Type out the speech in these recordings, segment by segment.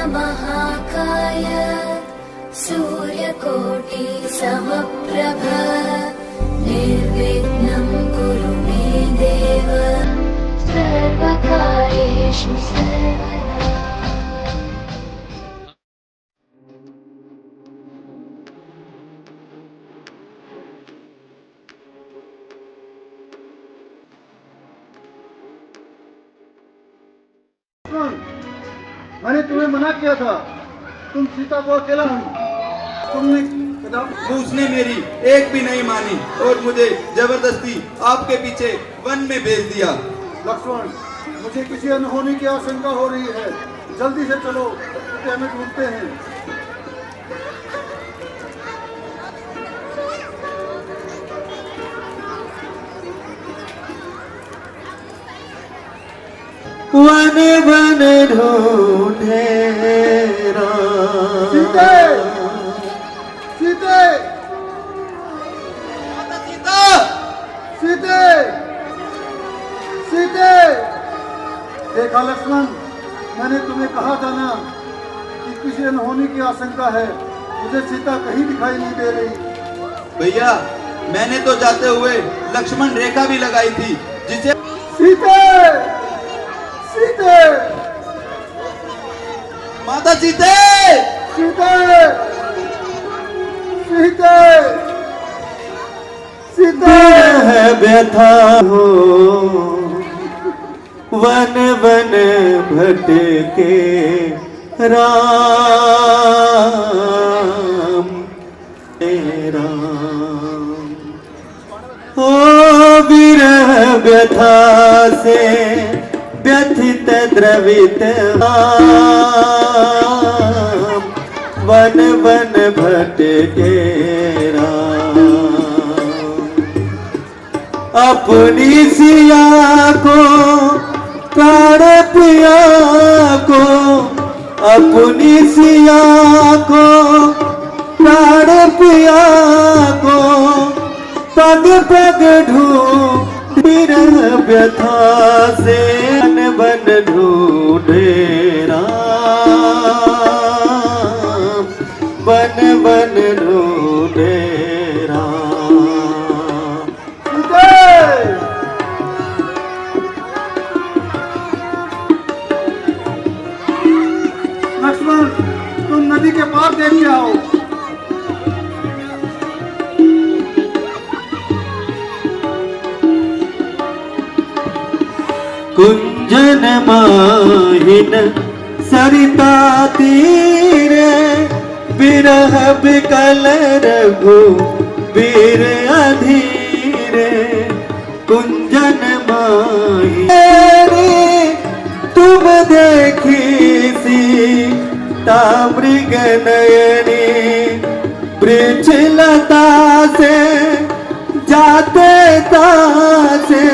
महाकाय सूर्यकोटि समप्रभ निर्विघ्नं कुरु मे देव सर्वकार्येषु सर्वदा। मैंने तुम्हें मना किया था, तुम सीता को अकेला तुमने उसने मेरी एक भी नहीं मानी और मुझे जबरदस्ती आपके पीछे वन में भेज दिया। लक्ष्मण, मुझे किसी अनहोनी की आशंका हो रही है, जल्दी से चलो, क्योंकि हमें ढूंढते हैं। वन वन ढूंढे सीते, सीते, सीता, सीते, सीते। देखा लक्ष्मण, मैंने तुम्हें कहा था ना कि किसी अनहोनी की आशंका है। मुझे सीता कहीं दिखाई नहीं दे रही। भैया, मैंने तो जाते हुए लक्ष्मण रेखा भी लगाई थी जिसे सीते, सीते, माता सीते, सीते, सीते, सीते। व्यथा हो वन वन भटके राम राम। ओ विरह व्यथा से व्यथित द्रवित वन वन भटके राम। अपनी सिया को प्राण पिया को, अपनी सिया को प्राण पिया को पग पग ढूंढ विरह व्यथा से वन ढूंढे राम, वन वन ढूंढे राम। लक्ष्मण, तुम नदी के पार देख के आओ। कुंजन माहिन सरिता तीरे विरह विकल रघु वीर अधीरे। कुंजन माहिन तुम देखी सीता मृग नयनी वृक्ष लता से जाते तासे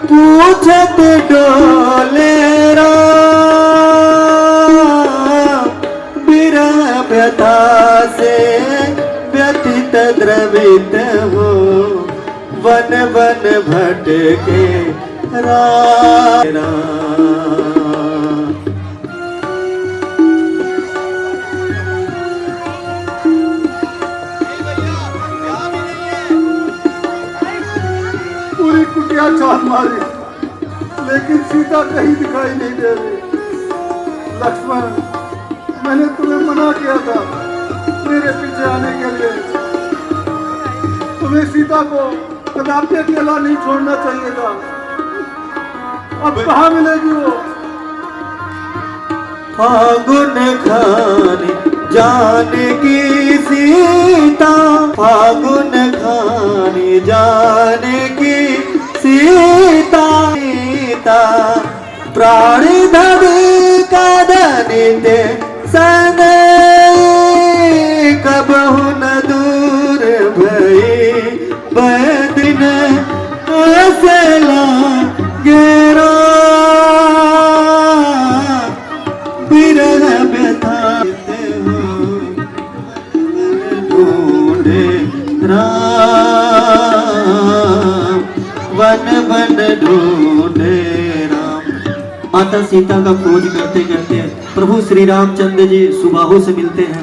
पूछत डोले राम। विरह व्यथा से व्यथित द्रवित हो वन वन भटके राम। पूरी कुटिया छान मारी, लेकिन सीता कहीं दिखाई नहीं दे रही। लक्ष्मण, मैंने तुम्हें मना किया था मेरे पीछे आने के लिए। तुम्हें सीता को कदापि अकेला नहीं छोड़ना चाहिए था। अब कहाँ मिलेगी वो? फागुन खानी जानकी सीता, फागुन खानी जानकी सीता। सीता प्राण धन कदनित सन कबहु न दूर भई बदिन ऐसला गेरा। विरह व्यथा ढूंढे राम, वन वन ढूंढे राम। माता सीता का खोज करते करते प्रभु श्री रामचंद्र जी सुबाहु से मिलते हैं।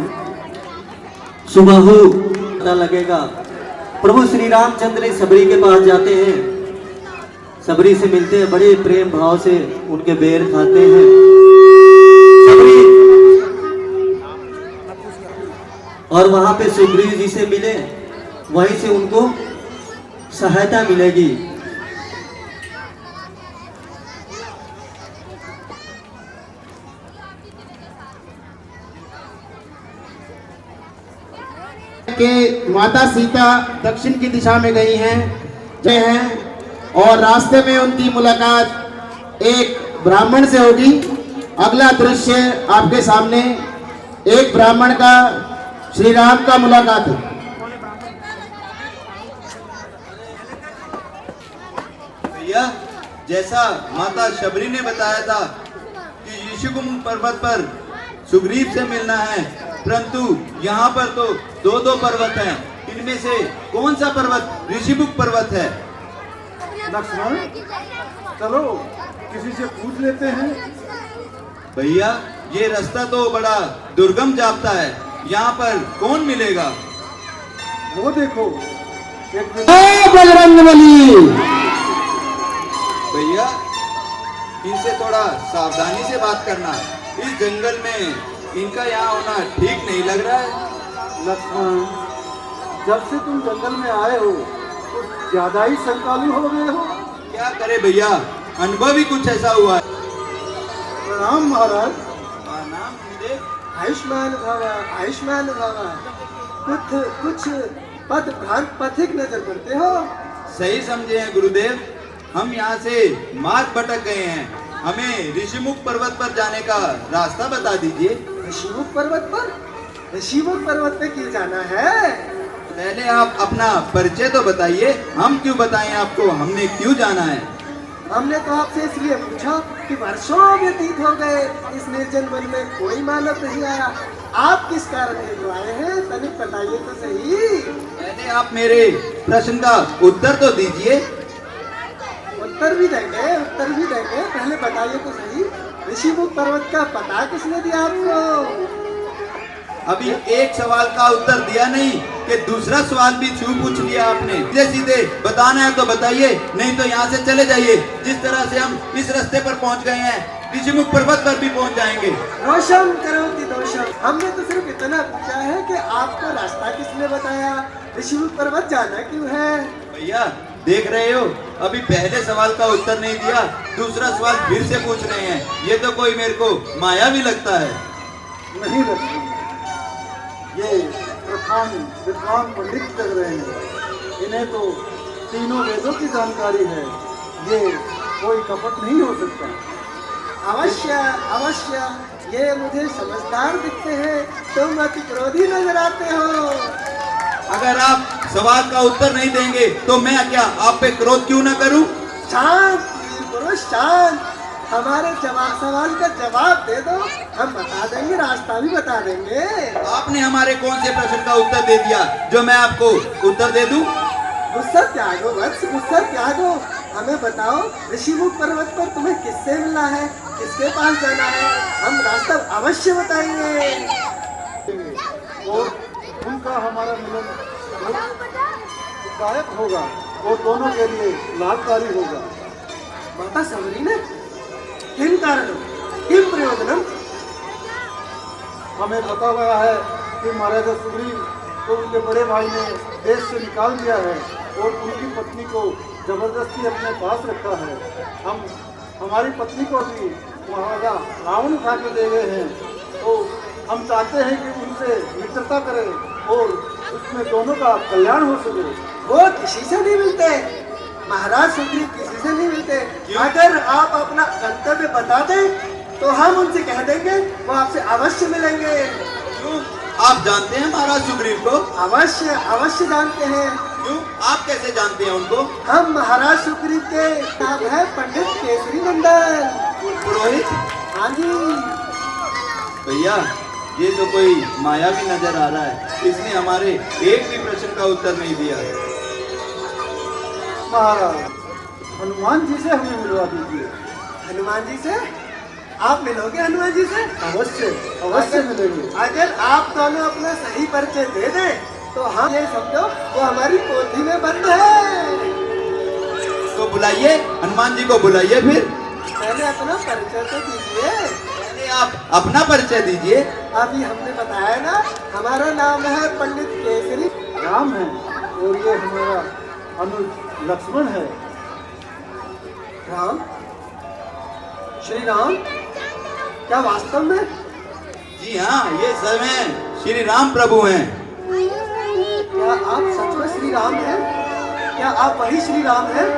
सुबाहु पता लगेगा। प्रभु श्री रामचंद्र सबरी के पास जाते हैं, सबरी से मिलते हैं, बड़े प्रेम भाव से उनके बेर खाते हैं। सबरी और वहां पे सुग्रीव जी से मिले, वहीं से उनको सहायता मिलेगी। कि माता सीता दक्षिण की दिशा में गई हैं और रास्ते में उनकी मुलाकात एक ब्राह्मण से होगी। अगला दृश्य आपके सामने एक ब्राह्मण का श्री राम का मुलाकात है। भैया, जैसा माता शबरी ने बताया था कि ऋषिकुंभ पर्वत पर सुग्रीव से मिलना है, परंतु यहाँ पर तो दो पर्वत हैं। इनमें से कौन सा पर्वत ऋषिमुख पर्वत है? लक्ष्मण, चलो किसी से पूछ लेते हैं। भैया, ये रास्ता तो बड़ा दुर्गम जापता है, यहाँ पर कौन मिलेगा? वो देखो, एक बजरंगबली। भैया, इनसे थोड़ा सावधानी से बात करना। इस जंगल में इनका यहाँ होना ठीक नहीं लग रहा है। लक्ष्मण, जब से तुम जंगल में आए हो तो ज्यादा ही शंकालु हो गए हो। क्या करे भैया, अनुभव ही कुछ ऐसा हुआ है। प्रणाम महाराज। नाम मुझे आयुष्मान भव, आयुष्मान भव। कुछ पद भ्रांत पथिक नजर पड़ते हो। सही समझे हैं गुरुदेव, हम यहाँ से मार्ग भटक गए हैं। हमें ऋषिमुख पर्वत पर जाने का रास्ता बता दीजिए। ऋषिमुख पर्वत पर? ऋषिमुख पर्वत पे क्यों जाना है? पहले आप अपना परिचय तो बताइए, हम क्यों बताएं आपको हमने क्यों जाना है। हमने तो आपसे इसलिए पूछा कि वर्षों व्यतीत हो गए, इस निर्जन वन में कोई मानव नहीं आया। आप किस कारण हेतु आए हैं, तनिक बताइए तो सही। पहले आप मेरे प्रश्न का उत्तर तो दीजिए। उत्तर भी देंगे, उत्तर भी देंगे, पहले बताइए तो सही, ऋषिमुख पर्वत का पता किसने दिया आपको? अभी एक सवाल का उत्तर दिया नहीं कि दूसरा सवाल भी छू पूछ लिया आपने। सीधे सीधे बताना है तो बताइए, नहीं तो यहाँ से चले जाइए। जिस तरह से हम इस रास्ते पर पहुँच गए हैं, ऋषिमुख पर्वत पर भी पहुँच जाएंगे। रोशन करो कि दोषम। हमने तो सिर्फ इतना पूछा है कि आपको रास्ता किसने बताया, ऋषिमुख पर्वत जाना क्यों है? भैया, देख रहे हो, अभी पहले सवाल का उत्तर नहीं दिया, दूसरा सवाल फिर से पूछ रहे हैं। ये तो कोई मेरे को माया भी लगता है। नहीं लगता, ये प्रधान विद्वान पंडित लग रहे हैं। इन्हें तो तीनों वेदों की जानकारी है, ये कोई कपट नहीं हो सकता। अवश्य अवश्य, ये मुझे समझदार दिखते हैं, तुम अति क्रोधी नजर आते हो। अगर आप सवाल का उत्तर नहीं देंगे तो मैं क्या आप पे क्रोध क्यों ना करूं? शांत पुरुष, शांत। हमारे सवाल का जवाब दे दो, हम बता देंगे, रास्ता भी बता देंगे। आपने हमारे कौन से प्रश्न का उत्तर दे दिया जो मैं आपको उत्तर दे दूं? गुस्सा त्यागो वत्स, गुस्सा त्यागो। हमें बताओ, ऋषिमुख पर्वत पर तुम्हें किससे मिलना है, किसके पास जाना है? हम रास्ता अवश्य बताएंगे। और उनका हमारा मिलन गायब होगा और दोनों के लिए लाभकारी होगा। माता सबरी ने किन कारणम किन प्रयोजनम? हमें पता लगा है कि महाराजा सुग्रीव को उनके बड़े भाई ने देश से निकाल दिया है और उनकी पत्नी को जबरदस्ती अपने पास रखा है। हम हमारी पत्नी को भी महाराजा रावण उठा के दे गए हैं, तो हम चाहते हैं कि उनसे मित्रता करें और उसमें दोनों का कल्याण हो सके। वो किसी से नहीं मिलते, महाराज सुग्रीव किसी से नहीं मिलते। अगर आप अपना गंतव्य बता दें तो हम उनसे कह देंगे, वो आपसे अवश्य मिलेंगे। क्यों? आप जानते हैं महाराज सुग्रीव को? अवश्य अवश्य जानते हैं। क्यों? आप कैसे जानते हैं उनको? हम महाराज सुग्रीव के नाम है पंडित केसरी नंदन पुरोहित। हाँ जी। भैया, ये तो कोई माया भी नजर आ रहा है, इसने हमारे एक भी प्रश्न का उत्तर नहीं दिया। महाराज, हनुमान जी से हमें मिलवा दीजिए। हनुमान जी से? आप मिलोगे हनुमान जी से? अवश्य अवश्य मिलेंगे। अगर आप दोनों अपना सही परिचय दे दें तो हम ये समझो वो हमारी पोथी में बंद है। तो बुलाइए, हनुमान जी को बुलाइए फिर। पहले अपना परिचय तो दीजिए। पहले आप अपना परिचय दीजिए। अभी हमने बताया ना, हमारा नाम है पंडित केसरी राम है और ये हमारा अनुज लक्ष्मण है। राम। श्री राम? क्या वास्तव में? जी हाँ, ये समय श्री राम प्रभु हैं। क्या आप सच में श्री राम हैं? क्या आप वही श्री राम हैं?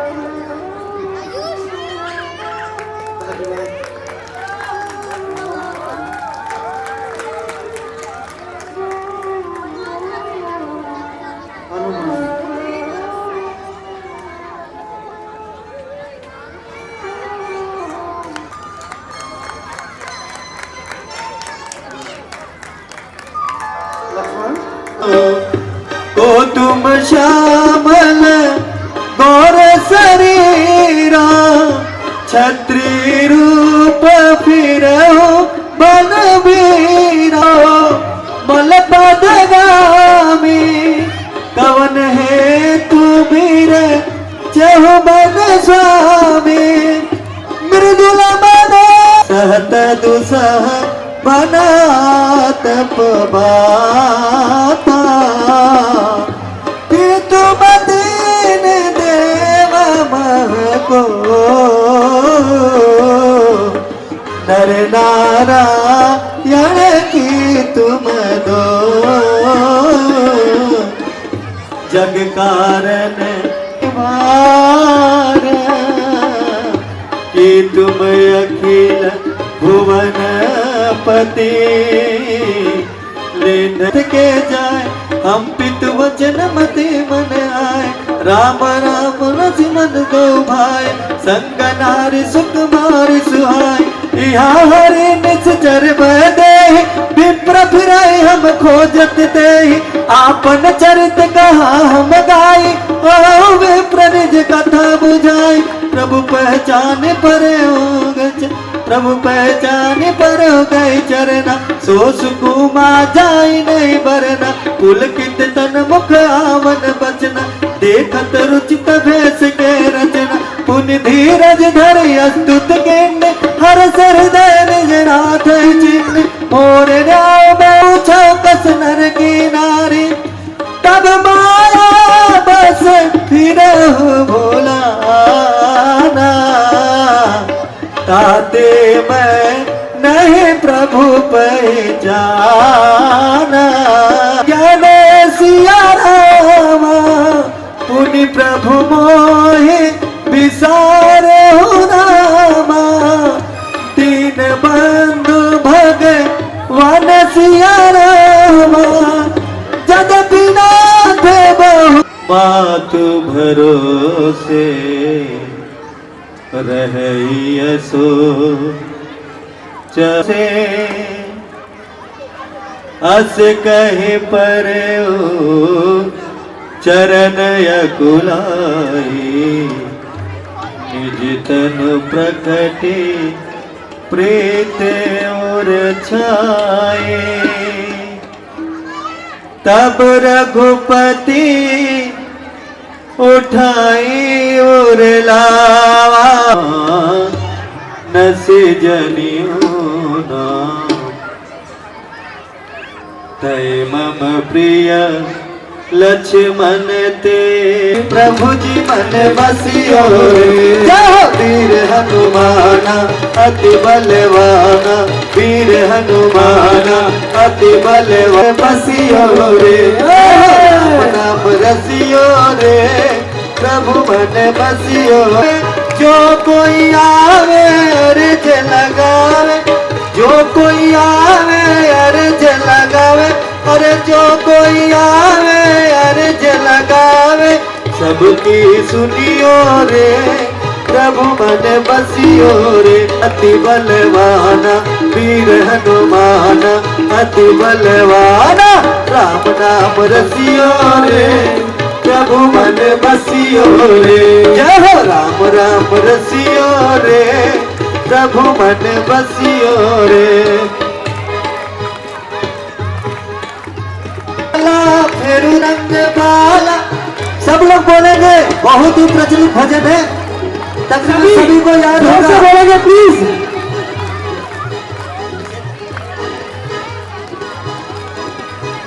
हनुमान लक्ष्मण को तुम श्यामल गौर शरीरा छत्री रूप फिरो बलवीरा बल पदगामी कवन है तू वीर चहुबन स्वामी मृदुल मन सहत दुसह बनात बाता कि तुम दीन देव मह को नर नारायण की तुम दो जग कारण कि तुम अखिल भुवन पति लेन के जाए हम पितु वचन मति मन आए राम राम लक्ष्मण दो भाई संग नारी सुकुमारी सुहाई यहाँ हरि निश्चर दे विप्र फिराई हम खोजत दे आपन चरित कहा हम गाई ओ विप्र निज कथा बुझाई प्रभु पहचान पर प्रभु पहचान पर गए चरना सो सुकुमा जाई नहीं बरना पुलकित तन मुख आवन बचना देखत रुचित भेष के रचना पुन धीरज धर अस्तुत किन्न हर हृदय निज नाथ चिन्ह मोर न्याय पूछो कस नर की नारी तब माया बस फिर भोला ताते मैं नहीं प्रभु पहचाना ज्ञाने सिया रामा पुनि प्रभु मोहे विसारे नामा तीन बंधु भगवान सिया रामा जगत नाथ बहु बात भरोसे रहसो चसे अस कहे पर चरण अकुलाई निज तनु प्रकटे प्रीत और छाए तब रघुपति उठाई और लावा नस जनियो ना तय मम प्रिय लक्ष्मण ते प्रभु जी मन बसियो वीर हनुमाना अति बलवाना वीर हनुमाना अति बलवान बसियो रे नाम रसियो रे प्रभु मन बसियो जो कोई आवे अर्ज लगावे जो कोई आवे अर्ज लगावे अरे जो कोई आवे अर्ज लगावे सबकी सुनियो रे प्रभु मन बसियो रे अति बलवाना वीर हनुमाना अति बलवाना राम नाम रसियो रे प्रभु मन बसियो रे जय हो राम राम रसियो रे प्रभु मन बसियो रे। फेरू रंग बाला, सब लोग बोलेंगे, बहुत ही प्रचलित भजन है, तकरीबन सभी को याद होगा, बोलेंगे प्लीज।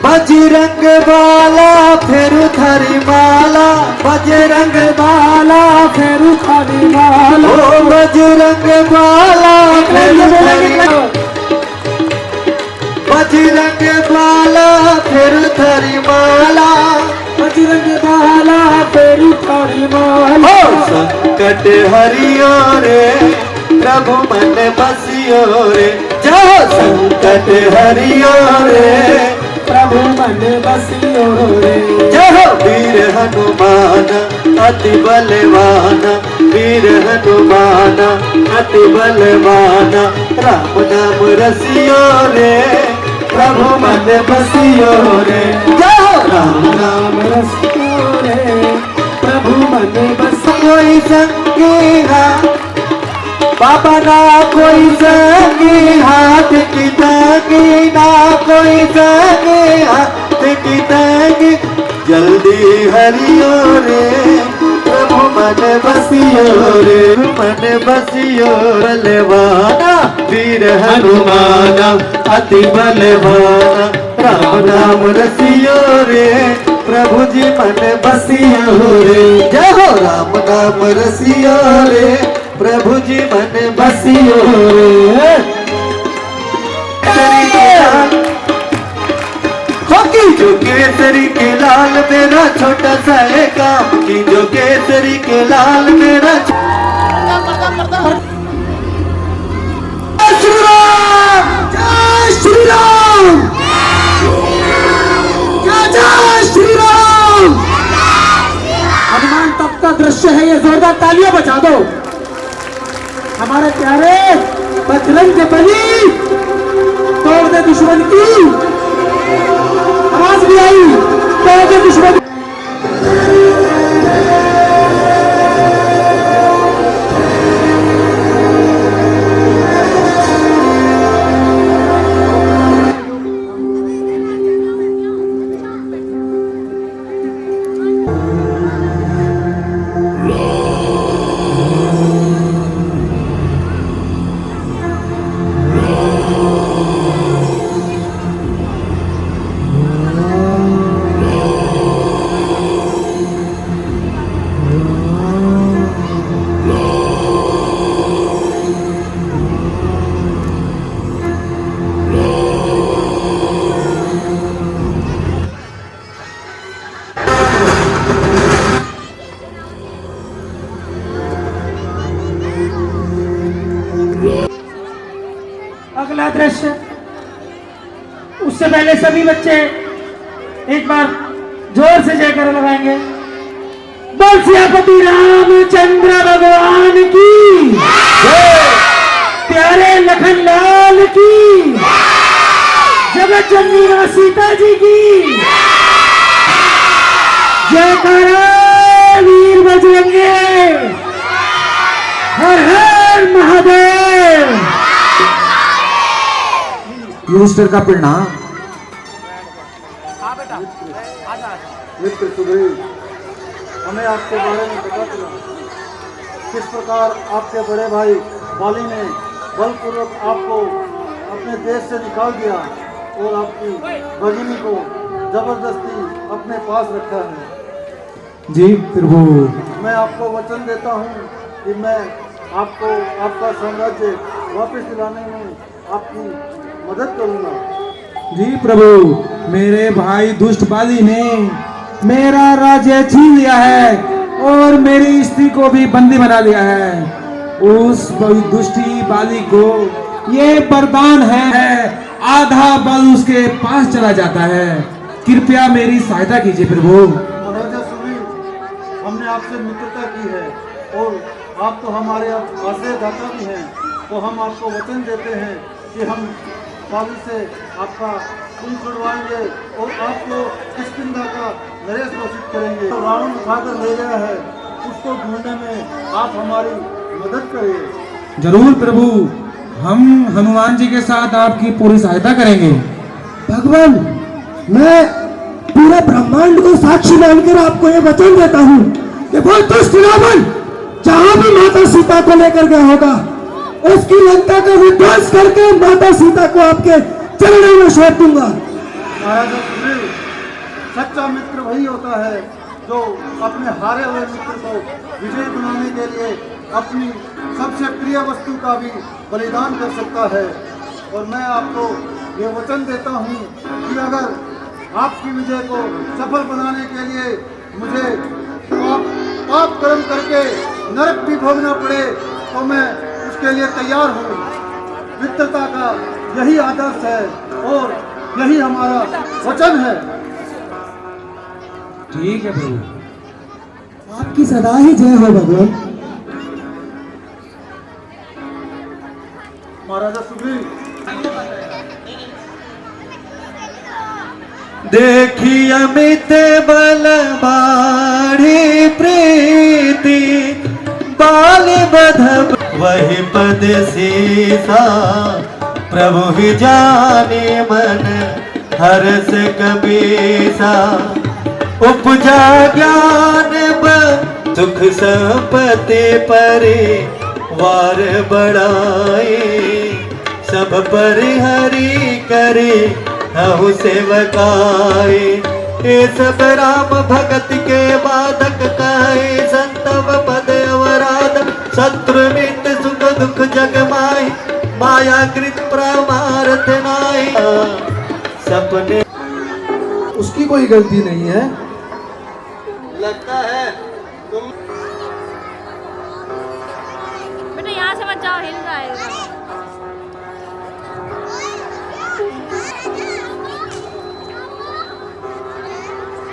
बजरंग बाला फेरू थारी माला, बजरंग बाला फेरू थारी माला, ओ बजरंग बाला फेरू थारी माला, बजरंग बाला फेरू थारी माला, बजरंग बाला फेरू थारी माला। संकट हरियो रे प्रभु मन बसियो रे, जाओ संकट हरियो रे प्रभु मन बसियो रे। जय हो वीर हनुमान अति बलवान, वीर हनुमान अति बलवान, राम नाम रसियो रे प्रभु मन बसियो रे। जय हो राम नाम रसियो रे प्रभु मन बसियो। कोई संगी बाबा ना कोई संगी हाथ की तंगी, ना कोई संगी हाथ की तंगी, जल्दी हरियो रे प्रभु मन बसियो रे, मन बसियो बलवाना वीर हनुमान अति बलवाना, राम नाम रसियो रे प्रभु जी मन बसियो रे। जय हो राम नाम रसियो रे प्रभु जी मन बसियो रे। की जो केसरी के लाल मेरा छोटा सा है काम, की जो केसरी के लाल मेरा श्री राम, जय श्री राम, जय श्री राम। हनुमान तब का दृश्य है ये, जोरदार तालियां बजा दो हमारे प्यारे बजरंग के बली, तोड़ दे दुश्मन की आवाज भी आई, तोड़ दे दुश्मन। अगला दृश्य, उससे पहले सभी बच्चे एक बार जोर से जयकारा लगाएंगे। बोल सियापति रामचंद्र भगवान की, प्यारे लखन लाल की, जगत जननी मां सीता जी की जयकारा। वीर बजरंगे, हर हर महादेव। यूस्टर का परिणाम। मित्र सुग्रीव, हमें आपके बारे में पता चला किस प्रकार आपके बड़े भाई बाली ने बलपूर्वक आपको अपने देश से निकाल दिया और आपकी भगिनी को जबरदस्ती अपने पास रखा है। जी प्रभु, मैं आपको वचन देता हूँ कि मैं आपको आपका साम्राज्य वापस दिलाने में आपकी मदद करूँगा। जी प्रभु, मेरे भाई दुष्ट बाली ने मेरा राज्य छीन लिया है और मेरी स्त्री को भी बंदी बना लिया है। उस दुष्टी बाली को ये वरदान है, आधा बल उसके पास चला जाता है। कृपया मेरी सहायता कीजिए प्रभु। महाराजा सुग्रीव, हमने आपसे मित्रता की है और आप तो हमारे आश्रयदाता भी हैं, तो हम आपको वचन देते हैं कि हम बाली से आपका खून छुड़वाएंगे और आपको किष्किंधा का नरेश घोषित करेंगे। तो रावण उठाकर ले गया है, उसको ढूंढने में आप हमारी मदद करिए। जरूर प्रभु, हम हनुमान जी के साथ आपकी पूरी सहायता करेंगे। भगवान, मैं पूरे ब्रह्मांड को साक्षी मानकर आपको ये वचन देता हूँ कि वो दुष्ट रावण जहाँ भी माता सीता को लेकर गया होगा, उसकी लंका का विध्वंस करके माता सीता को आपके चरणों में सौंप दूंगा। महाराज सुग्रीव, सच्चा मित्र वही होता है जो अपने हारे हुए मित्र को विजयी बनाने के लिए अपनी सबसे प्रिय वस्तु का भी बलिदान कर सकता है। और मैं आपको ये वचन देता हूँ कि अगर आपकी विजय को सफल बनाने के लिए मुझे पाप कर्म करके नरक भी भोगना पड़े तो मैं उसके लिए तैयार हूँ। मित्रता का यही आदर्श है और यही हमारा वचन है। ठीक है प्रभु। आपकी सदा ही जय हो भगवान। महाराजा सुग्रीव, देखी अमित बल बाढ़ी प्रीति बाल बधब वही पद सीसा प्रभु ही जाने मन हर्ष कबीसा उपजा ज्ञान सुख संपत्ति परे वार बढ़ाए सब परिहरी करे हहु सेवकाए ये सब राम भगत के बाधक काए संतव पद अवराध शत्रु मित्र सुख दुख जग माई माया कृत प्रमार्थ नाई सपने। उसकी कोई गलती नहीं है। लगता है तुम बेटा यहाँ से मत जाओ, हिल रहा है।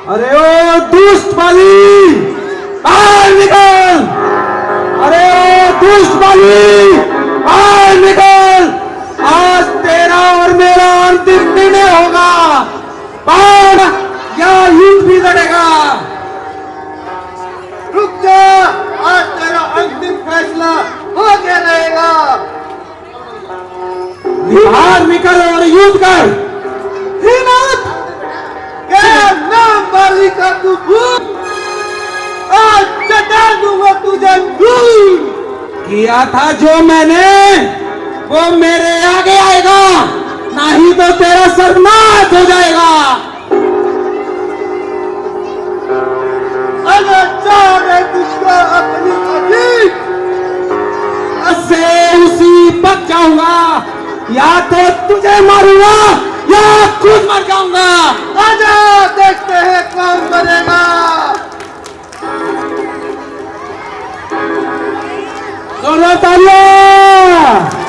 अरे ओ दुष्ट बलि, आ निकल! अरे ओ दुष्ट बलि, आ निकल! आज तेरा और मेरा अंतिम निर्णय होगा। कौन या युद्ध भी लड़ेगा? रुक जा, आज तेरा अंतिम फैसला हो गया रहेगा। बाहर निकल और युद्ध कर। हिम्मत! क्या नाम वाली का तू भूत, आज चटा दूंगा तुझे भूल। किया था जो मैंने वो मेरे आगे आएगा, नहीं तो तेरा सर्वनाश हो जाएगा। अगर चाहे तुझको अपनी अजीत से उसी पक जाऊंगा, या तो तुझे मारूंगा या खुद मर जाऊंगा। आजा, देखते हैं कौन बनेगा। दोनों तालियां।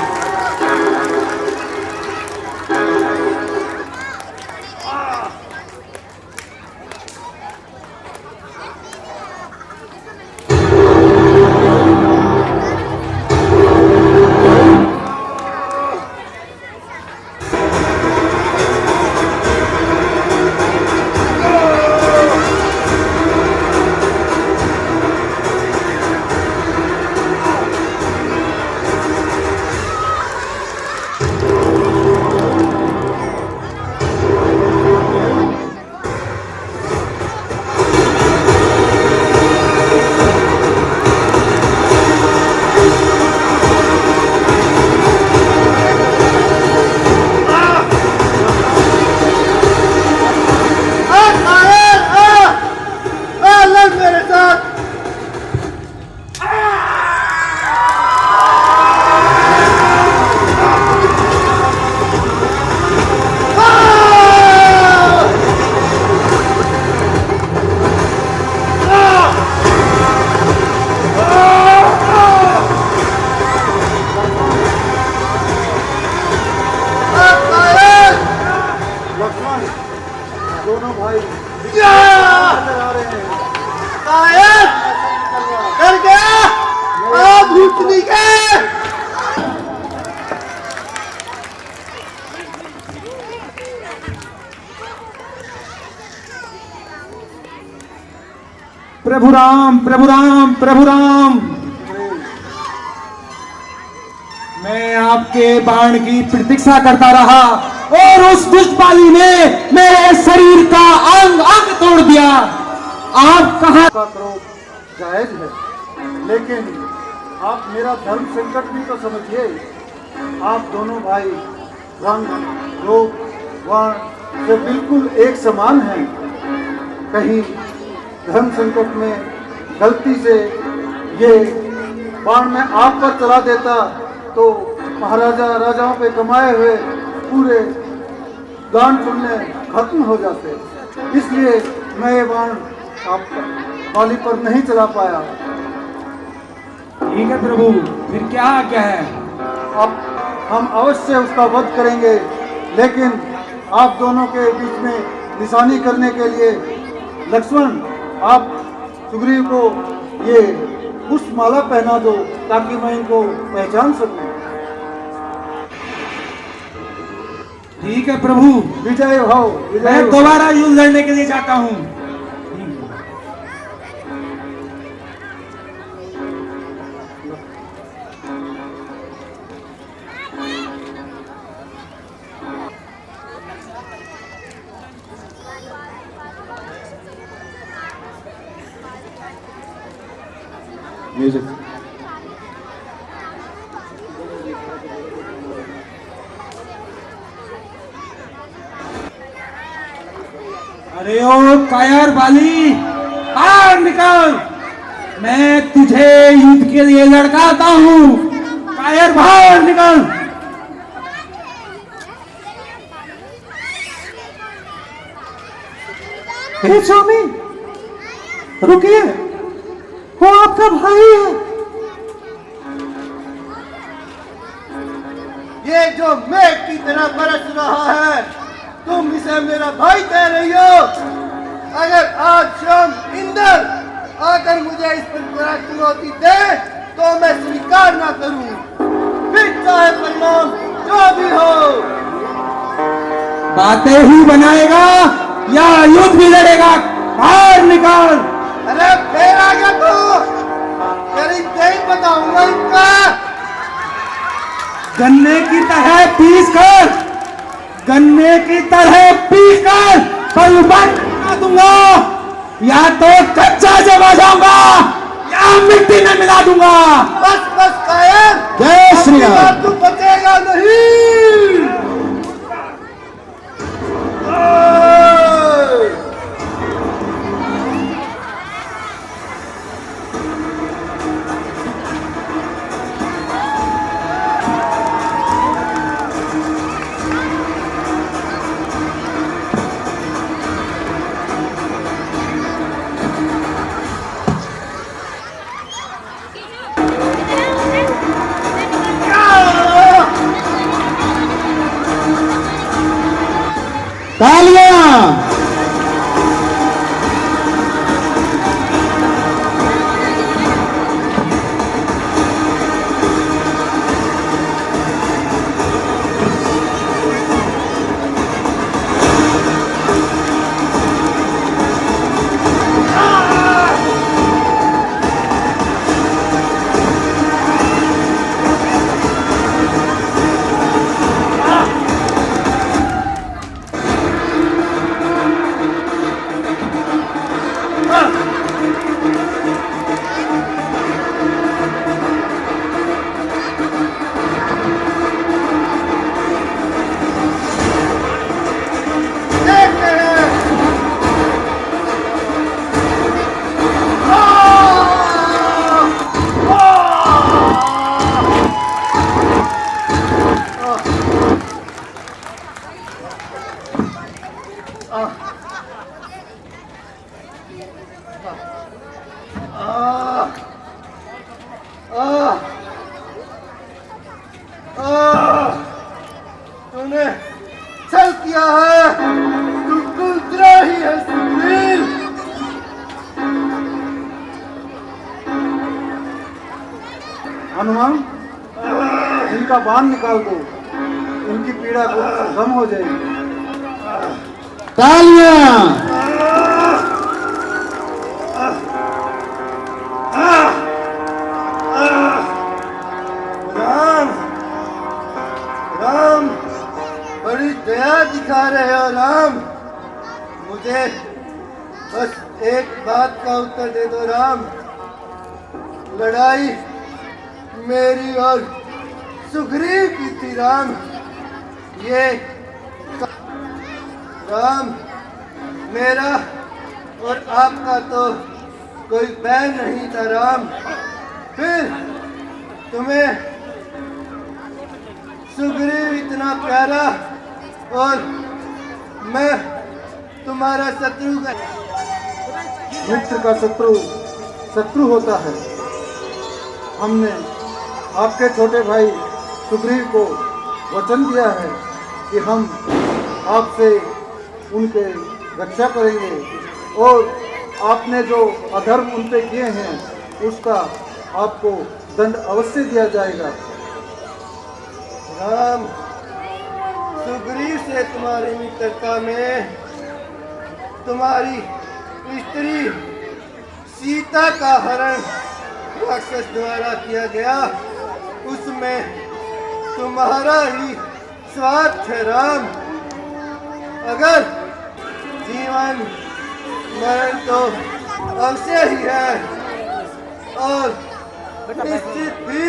दोनों भाई नजर आ रहे हैं। कर गया भूतनी के। प्रभु राम प्रभु राम प्रभु राम। आपके बाण की प्रतीक्षा करता रहा और उस दुष्ट बाली ने मेरे शरीर का अंग अंग तोड़ दिया। आप कहां का क्रोध जायज है, लेकिन आप मेरा धर्म संकट भी तो समझिए। आप दोनों भाई रंग, रूप, वर्ण से बिल्कुल एक समान हैं। कहीं धर्म संकट में गलती से ये बाण मैं आप पर चला देता तो महाराजा राजाओं पे कमाए हुए पूरे दान पुण्य खत्म हो जाते। इसलिए मैं ये बाण आप बाली पर नहीं चला पाया। ठीक है प्रभु, फिर क्या है? अब हम अवश्य उसका वध करेंगे, लेकिन आप दोनों के बीच में निशानी करने के लिए लक्ष्मण, आप सुग्रीव को ये पुष्पमाला पहना दो ताकि मैं इनको पहचान सकूं। ठीक है प्रभु, विजय भाव। मैं दोबारा युद्ध लड़ने के लिए जाता हूँ। म्यूजिक। अरे ओ कायर बाली, बाहर निकल, मैं तुझे युद्ध के लिए लड़काता हूँ। कायर बाहर निकल। हे स्वामी रुकिए, वो आपका भाई है। ये जो मेघ की तरह बरस रहा है, तुम इसे मेरा भाई कह रही हो? अगर आज शाम इंद्र आकर मुझे इस पर चुनौती दे तो मैं स्वीकार ना करूं, फिर चाहे परिणाम जो भी हो। बातें ही बनाएगा या युद्ध भी लड़ेगा? बाहर निकल। अरे फिर आ गया तो करीब नहीं बताऊंगा इनका। गन्ने की तरह पीस कर, गन्ने की तरह पीस कर बलबट बना दूंगा, या तो कच्चा जमा जाऊंगा या मिट्टी में मिला दूंगा। बस बस कायर, जय श्री राम। तू बचेगा नहीं। तालियां। तूने छल किया है, तू कुद्रोही है सुग्रीव। हनुमान, इनका बाण निकाल दो, इनकी पीड़ा कम हो जाएगी। तालियां। बड़ी दया दिखा रहे हो राम। मुझे बस एक बात का उत्तर दे दो राम। लड़ाई मेरी और सुग्रीव की थी राम। ये राम मेरा और आपका तो कोई बैर नहीं था राम। फिर तुम्हें सुग्रीव इतना प्यारा और मैं तुम्हारा शत्रु का। मित्र का शत्रु शत्रु होता है। हमने आपके छोटे भाई सुग्रीव को वचन दिया है कि हम आपसे उनके रक्षा करेंगे और आपने जो अधर्म उन पे किए हैं उसका आपको दंड अवश्य दिया जाएगा। राम सुग्रीव से तुम्हारी मित्रता में तुम्हारी स्त्री सीता का हरण राक्षस द्वारा किया गया, उसमें तुम्हारा ही स्वार्थ है राम। अगर जीवन मरण तो अवश्य ही है और निश्चित भी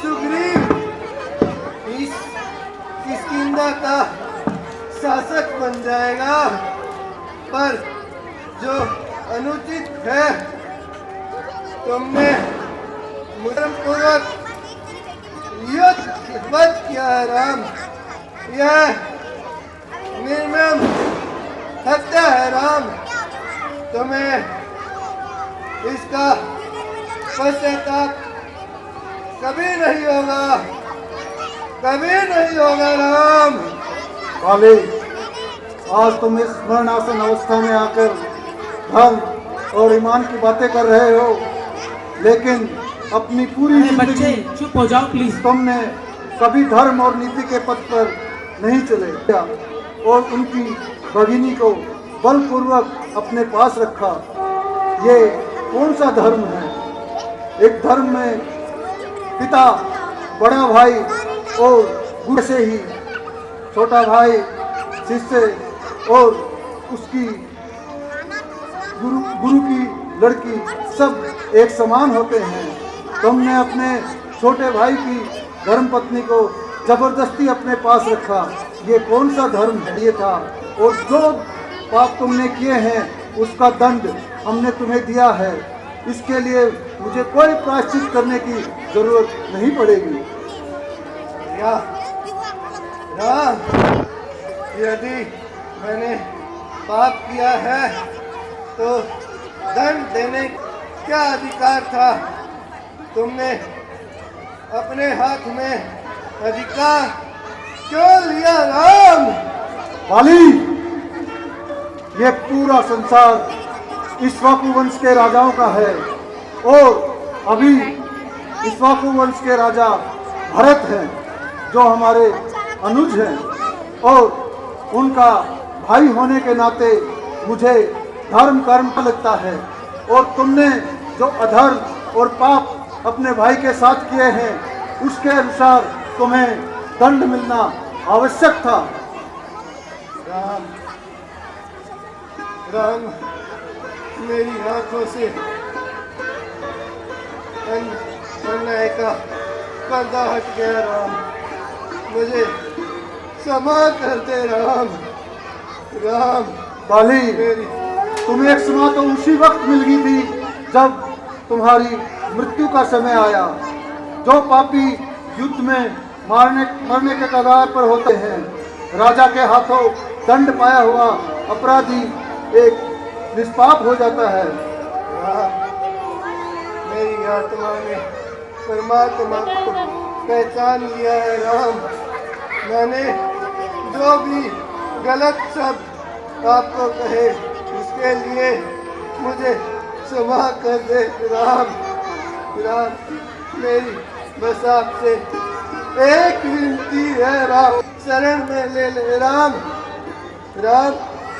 सुग्रीव इस किष्किंधा का शासक बन जाएगा। पर जो अनुचित है तुमने मुद्रपूर्वक युद्ध वध किया है राम। यह निर्मम हत्या है राम। तुम्हें इसका पश्चाताप कभी नहीं होगा, कभी नहीं होगा राम। वाले आज तुम इस मरणासन अवस्था में आकर धर्म और ईमान की बातें कर रहे हो, लेकिन अपनी पूरी बच्चे चुप हो जाओ प्लीज। तुमने कभी धर्म और नीति के पथ पर नहीं चले और उनकी भगिनी को बलपूर्वक अपने पास रखा। ये कौन सा धर्म है? एक धर्म में पिता, बड़ा भाई और गुरु से ही छोटा भाई, शिष्य और उसकी गुरु की लड़की सब एक समान होते हैं। तुमने अपने छोटे भाई की धर्मपत्नी को जबरदस्ती अपने पास रखा। ये कौन सा धर्म है? ये था और जो पाप तुमने किए हैं उसका दंड हमने तुम्हें दिया है। इसके लिए मुझे कोई प्रायश्चित करने की जरूरत नहीं पड़ेगी। यदि मैंने पाप किया है तो दंड देने क्या अधिकार था? तुमने अपने हाथ में अधिकार क्यों लिया राम? वाली, ये पूरा संसार इक्ष्वाकु वंश के राजाओं का है और अभी इक्ष्वाकु वंश के राजा भरत हैं जो हमारे अनुज हैं और उनका भाई होने के नाते मुझे धर्म कर्म का लगता है। और तुमने जो अधर्म और पाप अपने भाई के साथ किए हैं उसके अनुसार तुम्हें दंड मिलना आवश्यक था। राम, राम मेरी आंखों से अन्याय का पर्दा हट गया राम। मुझे क्षमा कर दे राम। राम बाली, मेरी तुम्हें एक क्षमा तो उसी वक्त मिल गई थी जब तुम्हारी मृत्यु का समय आया। जो पापी युद्ध में मरने के कगार पर होते हैं, राजा के हाथों दंड पाया हुआ अपराधी एक निष्पाप हो जाता है। मेरी आत्मा ने परमात्मा को पहचान लिया है राम। मैंने जो भी गलत शब्द आपको कहे उसके लिए मुझे क्षमा कर दे राम। राम मेरी बस आपसे एक विनती है राम, शरण में ले ले राम। राम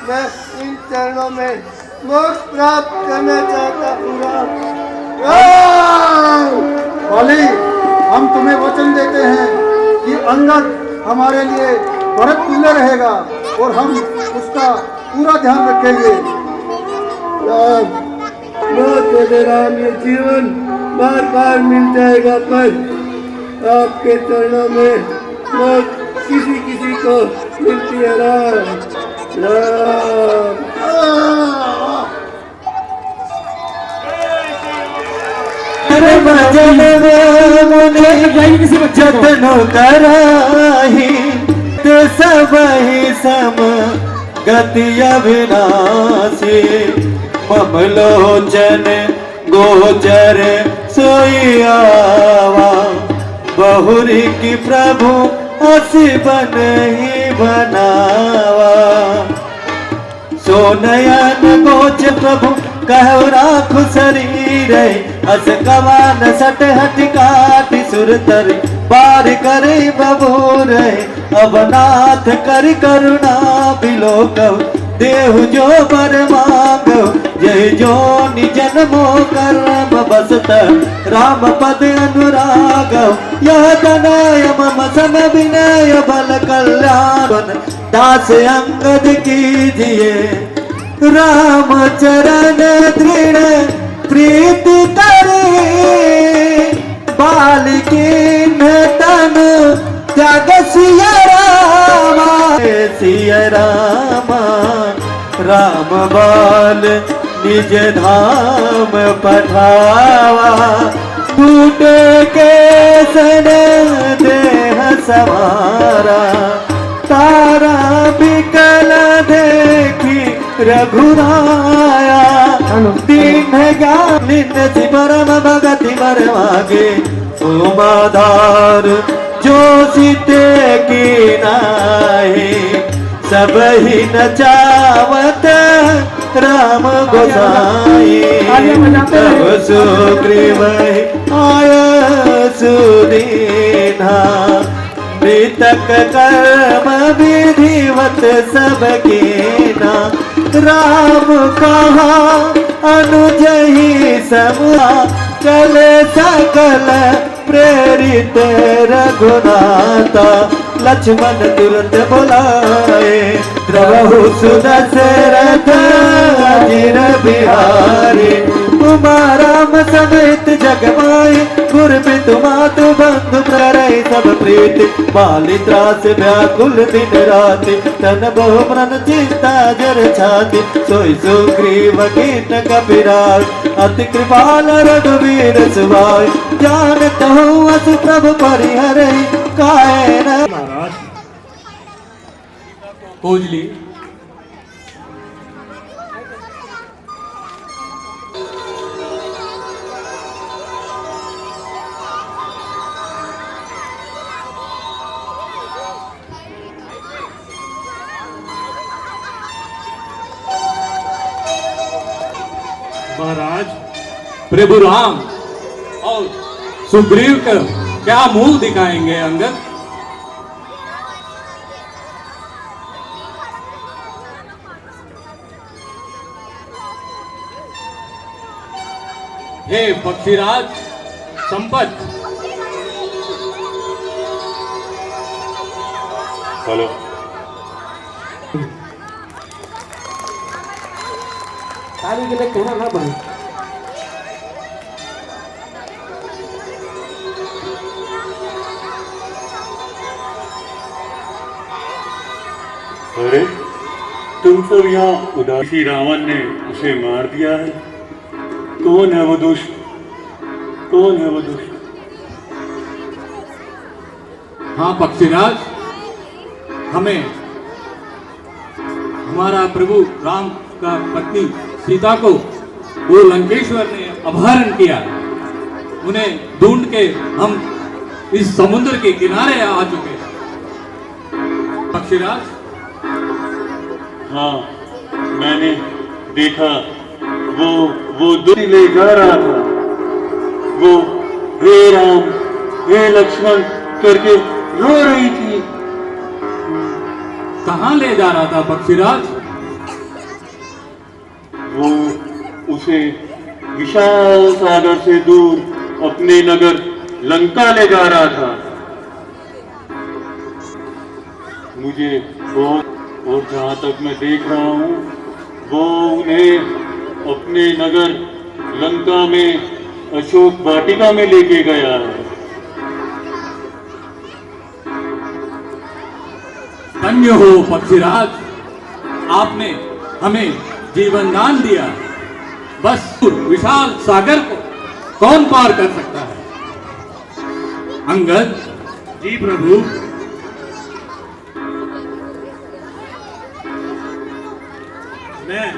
मैं इन चरणों में मोक्ष प्राप्त करना चाहता हूँ राम। वाली, हम तुम्हें वचन देते हैं कि अंगद हमारे लिए भरत तुल्य रहेगा और हम उसका पूरा ध्यान रखेंगे। राम, तेरे राम, ये जीवन बार बार मिल जाएगा, पर आपके चरणों में मौत किसी को मिलती है। राम राम। भजन में मुने जतन कराही तो सब ही सम गति अविनाशी ममलोचन गोचर सोयावा बहुरी की प्रभु असी बन ही बनावा सोनयन गोच प्रभु कहु राखु शरीर अस कमान सट हट काटि सुर तर पार करे बबूर अवनाथ कर करुणा बिलो कहु देहु जो बर मांगो जय जो निजन मो कर्म बसत राम पद अनुराग यह तनय मम सम विनय बल कल्याण दास अंगद कीजिए राम चरण दृढ़ प्रीति करे बालिकी तन त्याग सिया रामा राम बाल निज धाम पठावा टूटे के सन देह समारा तारा बिकल देखी रघुराया दीन ज्ञान परम भगति मर मागे उमाधार जो सीते की नाहे सब ही नचावत राम गोसाई तब सुग्रीव आय सुदीना मृतक कर्म विधिवत सब कीना राम कहा अनुज ही समा चल सकल प्रेरित रघुनाथा लक्ष्मण तुरंत बुलाए द्रवहु सुदशरथ अजिर बिहारी उमा राम समेत जग माए गुर बिंदु मातु बंधु प्ररय सब प्रीति बाली त्रास व्याकुल दिन राति तन बहु मन चिंता जर छाति सोई सुग्रीव कीन कपिराज अति कृपाल रघुवीर सुभाय जानत हूँ अस प्रभु परिहर काहे न महाराज खोज ली। महाराज प्रभु राम और सुग्रीव का क्या मुंह दिखाएंगे अंगद? हे पक्षीराज संपत। हेलो ताली के लिए कहना ना बने। अरे तुम सब यहाँ उदासी रावण ने उसे मार दिया है। कौन है वो दुष्ट? कौन है वो दुष्ट? हाँ पक्षीराज, हमें हमारा प्रभु राम का पत्नी सीता को वो लंकेश्वर ने अपहरण किया। उन्हें ढूंढ के हम इस समुद्र के किनारे आ चुके हैं। पक्षीराज हाँ, मैंने देखा वो दूध ले जा रहा था। वो हे राम हे लक्ष्मण करके रो रही थी। कहाँ ले जा रहा था पक्षीराज? वो उसे विशाल सागर से दूर अपने नगर लंका ले जा रहा था। मुझे बहुत, और जहाँ तक मैं देख रहा हूँ वो उन्हें अपने नगर लंका में अशोक वाटिका में लेके गया है। धन्य हो पक्षीराज, आपने हमें जीवन दान दिया। बस विशाल सागर को कौन पार कर सकता है? अंगद। जी प्रभु। मैं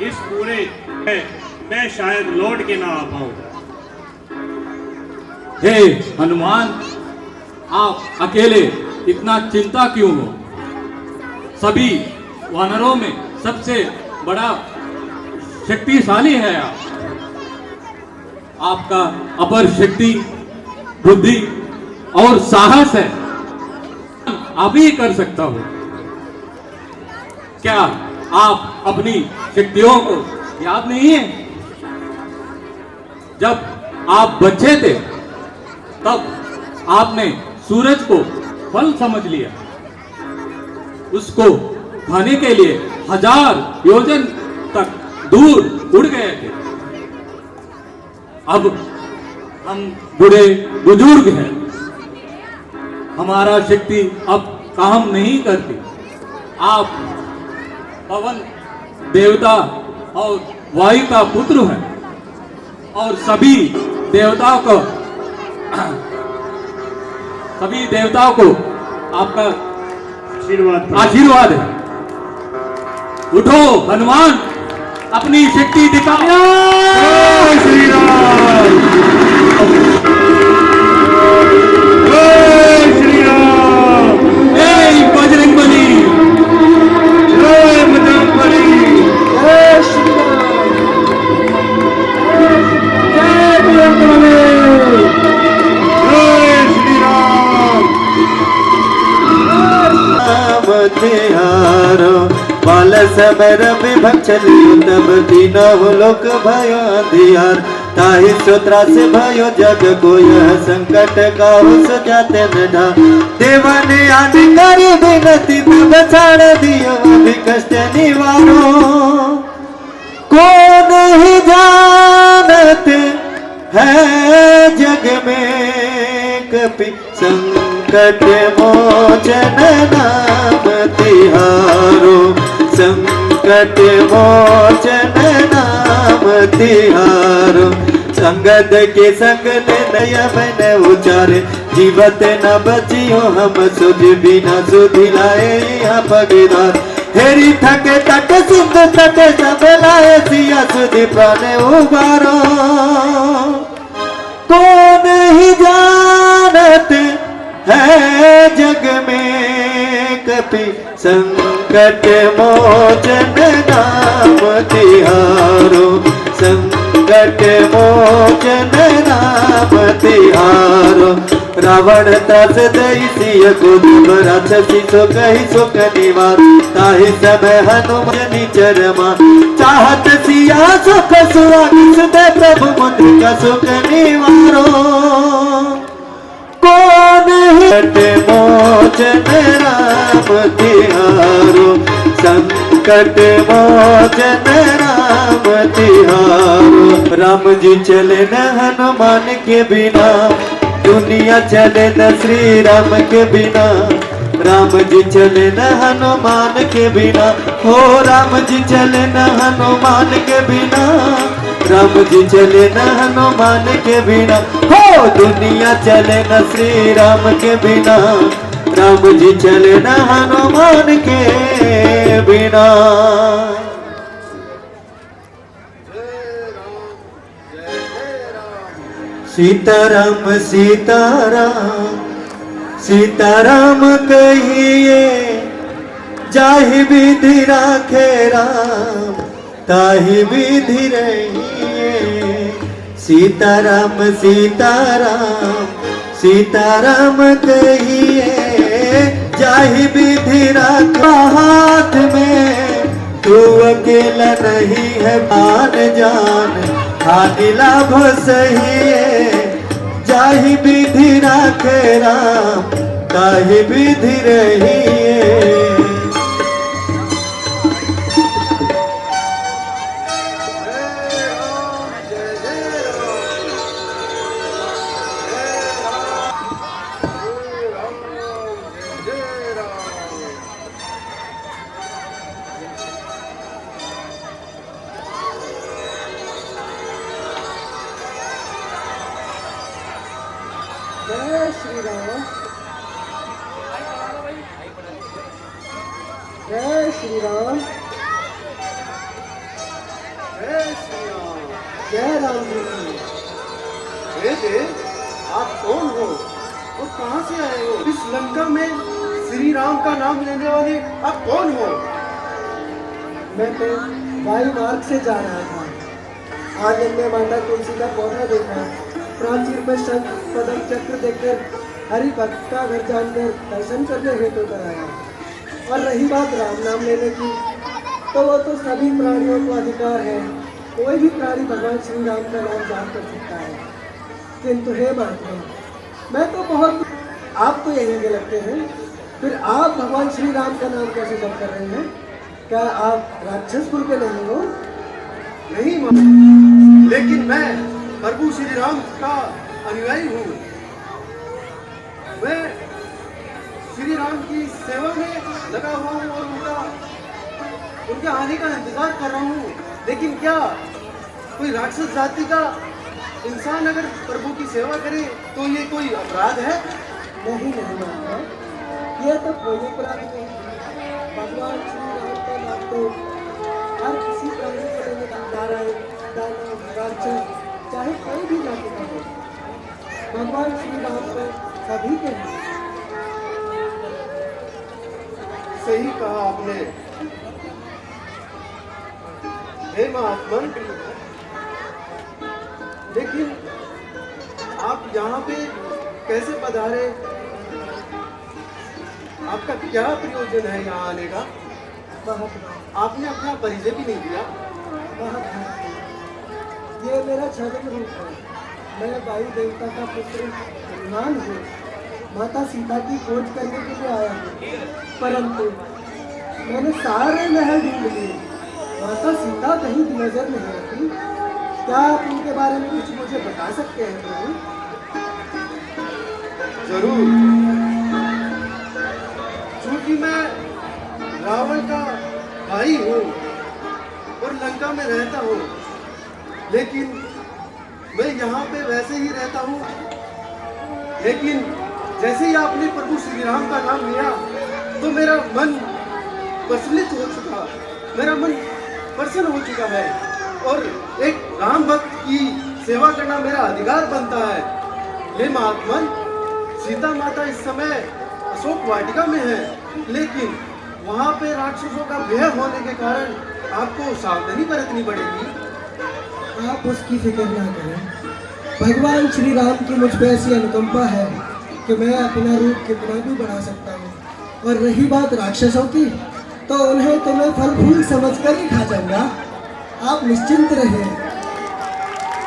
इस पूरे मैं शायद लौट के ना आ पाऊं। हे हनुमान, आप अकेले इतना चिंता क्यों हो? सभी वानरों में सबसे बड़ा शक्तिशाली है आप। आपका अपर शक्ति, बुद्धि और साहस है, आप ही कर सकता हो। क्या आप अपनी शक्तियों को याद नहीं है? जब आप बच्चे थे तब आपने सूरज को फल समझ लिया, उसको खाने के लिए 1000 योजन तक दूर उड़ गए थे। अब हम बूढ़े बुजुर्ग हैं, हमारा शक्ति अब काम नहीं करती। आप पवन देवता और वायु का पुत्र है और सभी देवताओं को आपका आशीर्वाद है। उठो हनुमान, अपनी शक्ति दिखाओ। श्री राम, श्री राम, जय बजरंगबली, जय बजरंगबली, जय श्री राम, जय बजरंगबली। जय श्री राम। तिहारो बाल समर विभक्षलियो तब तीनों लोक भयो अंधियार। ताहि सोत्रा से भयो जग को यह संकट काहू सुझाते न ढा। देवन आन करी विनती तब छाड़ दियो अभी कष्ट निवारो। को नहीं जानते है जग में कपि संकट मोचन नाम तिहारो। संकट मोचन नाम तिहारो। संगत के संग नय मन उचारे जीवत न बचियो हम सुध बिना सुधि लाए यहाँ पगदार। हेरी थके तक सिंध तट सब लाए सिया सुधि प्राण उबारो। को नहीं जानते है जग में कपि संकट मोचन नाम तिहारो। संकट मोचन नाम तिहारो। रावण त्रास दई सिय को राक्षसी सो कही सुख निवार। ताहि समय हनुमान चरमा चाहत सिया सुख सुहागिस दे प्रभु मुद्रिका सुख निवारो। कौन हट मोचन राम तिहारो। संकट मोचन राम तिहारो। राम जी चले न हनुमान के बिना, दुनिया चले न श्री राम के बिना। राम जी चले न हनुमान के बिना, हो राम जी चले न हनुमान के बिना। राम जी चले न हनुमान के बिना, हो दुनिया चले न श्री राम के बिना। राम जी चले न हनुमान के बिना। सीताराम सीताराम सीताराम कहिए, जाहि विधि राखे राम ताहि विधि रहिए। सीताराम सीताराम सीताराम कहिए, जाहि विधि राखा हाथ में। तू अकेला नहीं है मान जान, हानि लाभ सही है। जाहि विधि राखे राम ताहि विधि रहिए। जय श्री राम, जय श्री राम, जय श्री राम। जय राम जी की। बेटे, आप कौन हो और कहाँ से आए हो? इस लंका में श्री राम का नाम लेने वाले आप कौन हो? मैं तो वायु मार्ग से जा रहा था। आंगन में माता तुलसी का पौधा देखा, प्राचीर में शंख पदम चक्र देखकर हरि भक्त का घर जानकर दर्शन करने हेतु कराया। और रही बात राम नाम लेने की, तो वो तो सभी प्राणियों को अधिकार है, कोई भी प्राणी भगवान श्री राम का नाम जाप कर सकता है। किंतु हे महात्मा, मैं तो बहुत, आप तो यहीं के लगते हैं, फिर आप भगवान श्री राम का नाम कैसे जप कर रहे हैं? क्या आप राक्षस कुल के नहीं हो? नहीं माँ, लेकिन मैं प्रभु श्री राम का अनुयायी हूँ। मैं श्री राम की सेवा में लगा हुआ हूँ और उनके आने का इंतजार कर रहा हूँ। लेकिन क्या कोई राक्षस जाति का इंसान अगर प्रभु की सेवा करे तो ये कोई अपराध है? नहीं नहीं माता, ये तो कोई अपराध नहीं। भगवान श्री राम का नाम तो हर किसी प्राणी को लेने का नारायण, दानव, राक्षस, चाहे कोई भी जाति का हो, भगवान श्री राम को सभी के हैं। सही कहा आपने। हे महात्मन, लेकिन आप यहाँ पे कैसे पधारे? आपका क्या प्रयोजन है यहाँ आने का? आपने अपना परिचय भी नहीं दिया। ये मेरा छद्म रूप है। मैं वायु देवता का पुत्र हनुमान हूँ। माता सीता की खोज करने के लिए आया हूँ, परंतु मैंने सारे महल ढूंढ लिए, माता सीता कहीं भी नजर नहीं आती। क्या आप उनके बारे में कुछ मुझे बता सकते हैं प्रभु? जरूर। क्योंकि मैं रावण का भाई हूँ और लंका में रहता हूँ, लेकिन मैं यहाँ पे वैसे ही रहता हूँ। लेकिन जैसे ही आपने प्रभु श्री राम का नाम लिया तो मेरा मन प्रफुल्लित हो चुका, मेरा मन प्रसन्न हो चुका है और एक राम भक्त की सेवा करना मेरा अधिकार बनता है। हे महात्मन, सीता माता इस समय अशोक वाटिका में है, लेकिन वहाँ पे राक्षसों का भय होने के कारण आपको सावधानी बरतनी पड़ेगी। आप उसकी फिक्र ना करें। भगवान श्री राम की मुझ पर ऐसी अनुकंपा है कि मैं अपना रूप कितना भी बढ़ा सकता हूँ। और रही बात राक्षसों की, तो उन्हें तो मैं फल फूल समझ कर ही खा जाऊंगा। आप निश्चिंत रहिए।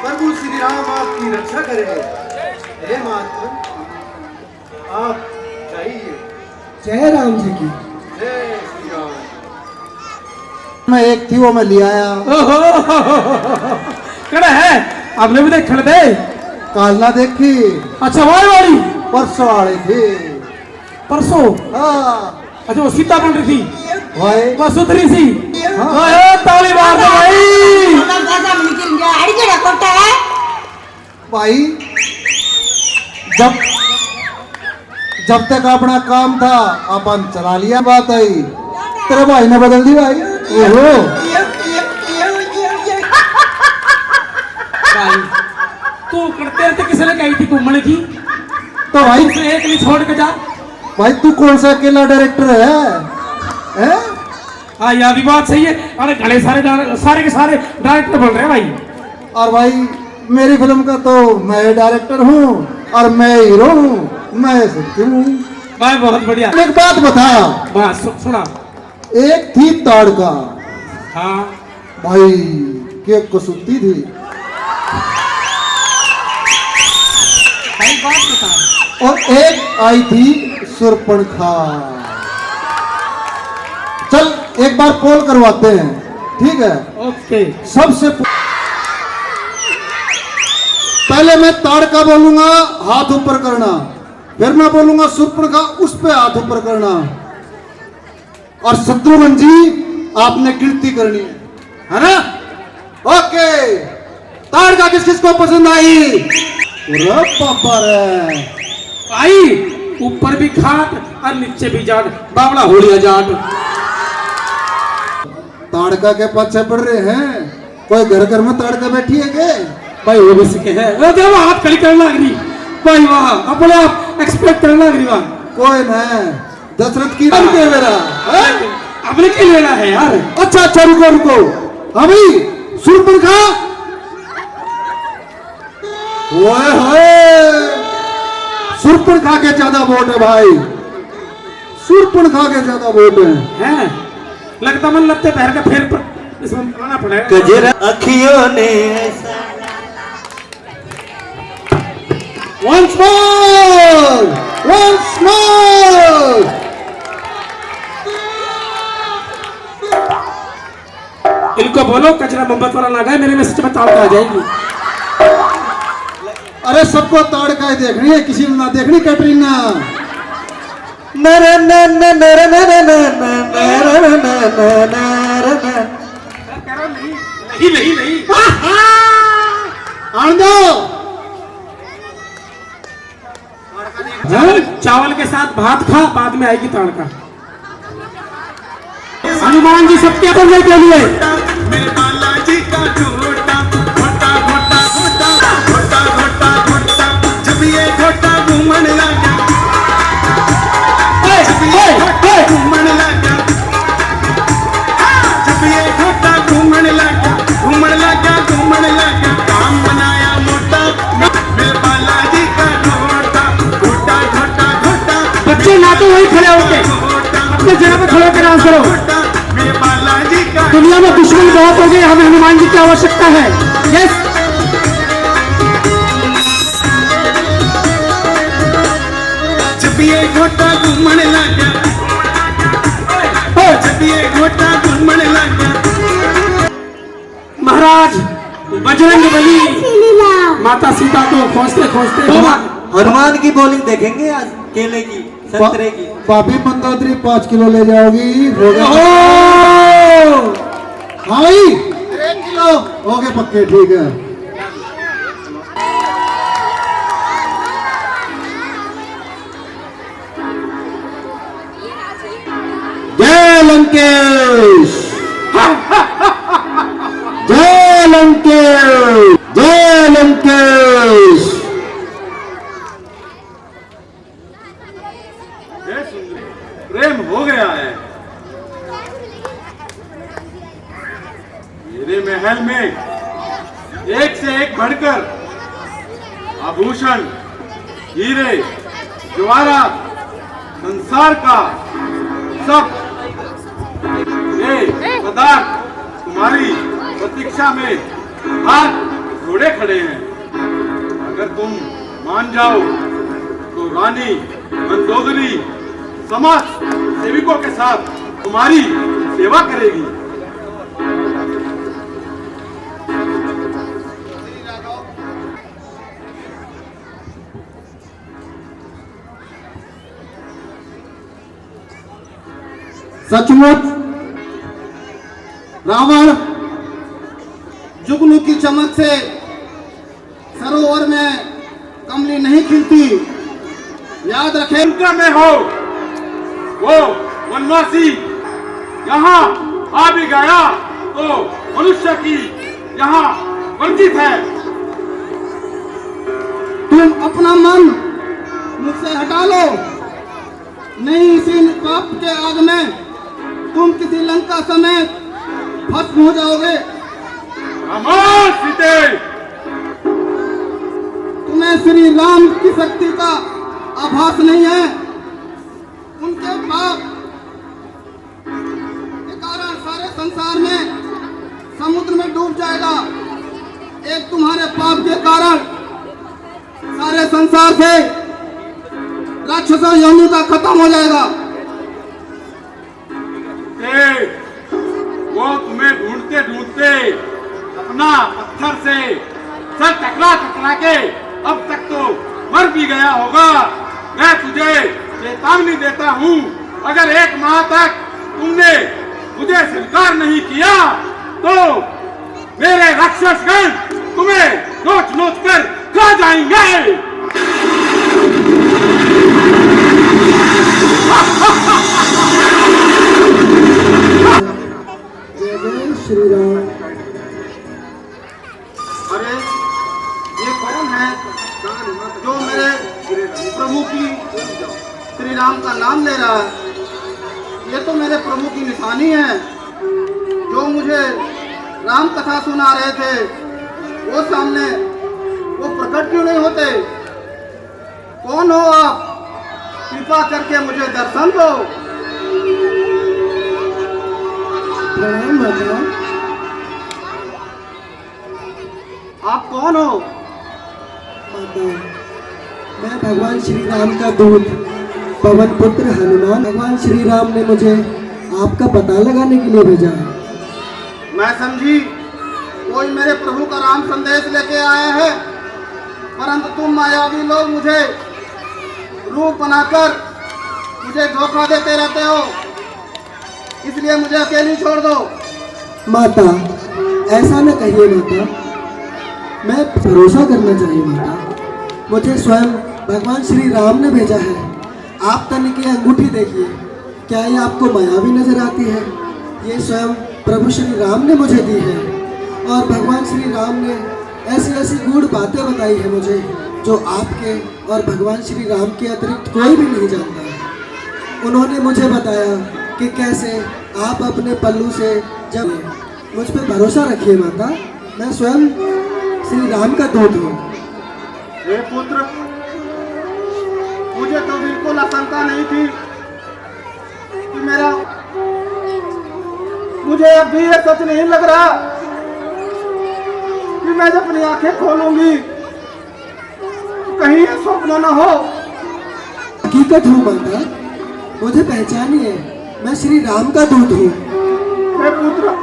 प्रभु श्री राम आपकी रक्षा करें। हे महात्मन, आप चाहिए। जय राम जी की। जय श्री राम। मैं एक थी वो मैं ले आया। कड़ा है, आपने भी देख दे। काल ना देखी। अच्छा वाली वाली परसों आ रही थी। परसों? हाँ। अच्छा वो सीता बन रही थी भाई, वो सुथरी सी। हाँ। ताली मार दो भाई। भाई जब तक अपना काम था अपन चला लिया, बात आई तेरे भाई ने बदल दी भाई। ओहो भाई, तू करते रहते किसी ने कही थी घूमने की, तो भाई उसे एक नहीं छोड़ के जा। भाई तू कौन सा अकेला डायरेक्टर है? हैं? हाँ यह भी बात सही है। अरे घने सारे के सारे डायरेक्टर बोल रहे हैं भाई। और भाई मेरी फिल्म का तो मैं डायरेक्टर हूँ और मैं हीरो हूँ, मैं सत्यम हूँ भाई। बहुत बढ़िया। एक बात बता। बात सुना। एक थी ताड़का। हाँ भाई क्या कसुत्ती थी। भाई बात बता। और एक आई थी शूर्पणखा। चल एक बार पोल करवाते हैं, ठीक है? ओके। सबसे पहले मैं ताड़का बोलूंगा, हाथ ऊपर करना, फिर मैं बोलूंगा शूर्पणखा, उस पे हाथ ऊपर करना, और शत्रुघ्न जी आपने गिनती करनी है ना? ओके। ताड़का किस किस को पसंद आई? पापा रे भाई ऊपर भी खाट और नीचे भी जाट, बावड़ा होलिया जाट। ताड़का के पीछे पड़ रहे हैं, कोई घर घर में ताड़का बैठी है के? भाई वो भी सीखे है, वो देखो हाथ खड़ी करने लग रही भाई, वहां अपने आप एक्सपेक्ट करने लग रही वहां। कोई ना, दशरथ की रंग है मेरा, अपने के लेना है यार। अच्छा रुको रुको, अभी शूर्पणखा, ओए होए, शूर्पणखा के ज्यादा वोट है भाई, शूर्पणखा के ज्यादा वोट है। लगता मन लगते पैर का फेर पर इसमें बनाना पड़ेगा। गजरा अखियों ने once more, once more। इनको बोलो कचरा मोहब्बत वाला ना गए, मेरे मैसेज में ताड़का आ जाएगी। अरे सबको ताड़का ही देखनी है, किसी ने ना देखनी कैटरीना। नहीं आनंदो, चावल के साथ भात खा, बाद में आएगी ताड़का। हनुमान जी सबके बनने के लिए मेरे बालाजी का घोटा घोटा घोटा घोटा घोटा घोटा घोटा, जब ये घोटा घूमने लगा, जब ये घोटा घूमने लगा, जब ये घोटा घूमने लगा, घूमने लगा, घूमने लगा, काम बनाया मोटा मेरे बालाजी का घोटा घोटा घोटा घोटा। बच्चे ना तो वही खड़े होके अपने जगह पे खड़े होकर डांस करो। दुनिया में दुश्मन बहुत हो गए, हमें हनुमान जी की आवश्यकता है। यस, जब ये घोटा घूमने लगा, जब ये घोटा घूमने लगा। महाराज बजरंग बली माता सीता को खोजते खोजते हनुमान की बॉलिंग देखेंगे आज, केले की, संतरे की। भाभी मंदोदरी 5 किलो ले जाओगी? हो गया भाई, 1 किलो हो गए पक्के, ठीक है। जय लंकेश, जय लंकेश, जय लंकेश। प्रेम हो गया है मेरे महल में, एक से एक बढ़कर आभूषण, हीरे जवाहरात, संसार का सब ये पदार्थ तुम्हारी प्रतीक्षा में हाथ जोड़े खड़े हैं। अगर तुम मान जाओ तो रानी मंदोदरी समाज सेविकों के साथ तुम्हारी सेवा करेगी। सचमुच रावण जुगनू की चमक से सरोवर में कमली नहीं खिलती, याद रखें। उनका में हो वो वनवासी यहाँ आ भी गया तो मनुष्य की यहाँ वंचित है। तुम अपना मन मुझसे हटा लो, नहीं इसी पाप के आग में तुम किसी लंका समेत भस्म हो जाओगे। सीते, तुम्हें श्री राम की शक्ति का आभास नहीं है। उनके पाप के कारण सारे संसार में समुद्र में डूब जाएगा। एक तुम्हारे पाप के कारण सारे संसार से राक्षसों योनि का खत्म हो जाएगा। वो तुम्हें ढूंढते ढूंढते अपना पत्थर से सर टकरा के अब तक तो मर भी गया होगा। मैं तुझे चेतावनी देता हूँ, अगर 1 माह तक तुमने मुझे स्वीकार नहीं किया तो मेरे राक्षसगण तुम्हें नोच नोच कर खा जाएंगे। जय जय श्री राम। अरे ये कौन है जो मेरे प्रभु की श्री राम का नाम ले रहा है? ये तो मेरे प्रभु की निशानी है। जो मुझे राम कथा सुना रहे थे वो सामने वो प्रकट क्यों नहीं होते? कौन हो आप? कृपा करके मुझे दर्शन दो। प्रणाम माता। आप कौन हो? माता, मैं भगवान श्री राम का दूत पवन पुत्र हनुमान। भगवान श्री राम ने मुझे आपका पता लगाने के लिए भेजा है। मैं समझी कोई मेरे प्रभु का राम संदेश लेके आया है, परंतु तुम मायावी लोग मुझे रूप बनाकर मुझे धोखा देते रहते हो, इसलिए मुझे अकेली छोड़ दो। माता, ऐसा न कहिए माता, मैं भरोसा करना चाहिए माता। मुझे स्वयं भगवान श्री राम ने भेजा है। आप तन की अंगूठी देखिए, क्या ये आपको मायावी नजर आती है? ये स्वयं प्रभु श्री राम ने मुझे दी है, और भगवान श्री राम ने ऐसी ऐसी गूढ़ बातें बताई है मुझे, जो आपके और भगवान श्री राम के अतिरिक्त कोई भी नहीं जानता है। उन्होंने मुझे बताया कि कैसे आप अपने पल्लू से जब मुझ पर भरोसा रखिए माता, मैं स्वयं श्री राम का दूत हूँ। हे पुत्र, मुझे तो बिल्कुल आशंका नहीं थी कि मुझे अब भी ये सच नहीं लग रहा कि मैं जब अपनी आंखें खोलूंगी तो कहीं ये स्वप्न न हो। हकीकत हूँ माता, मुझे पहचानिए, मैं श्री राम का दूत हूँ। हे पुत्र,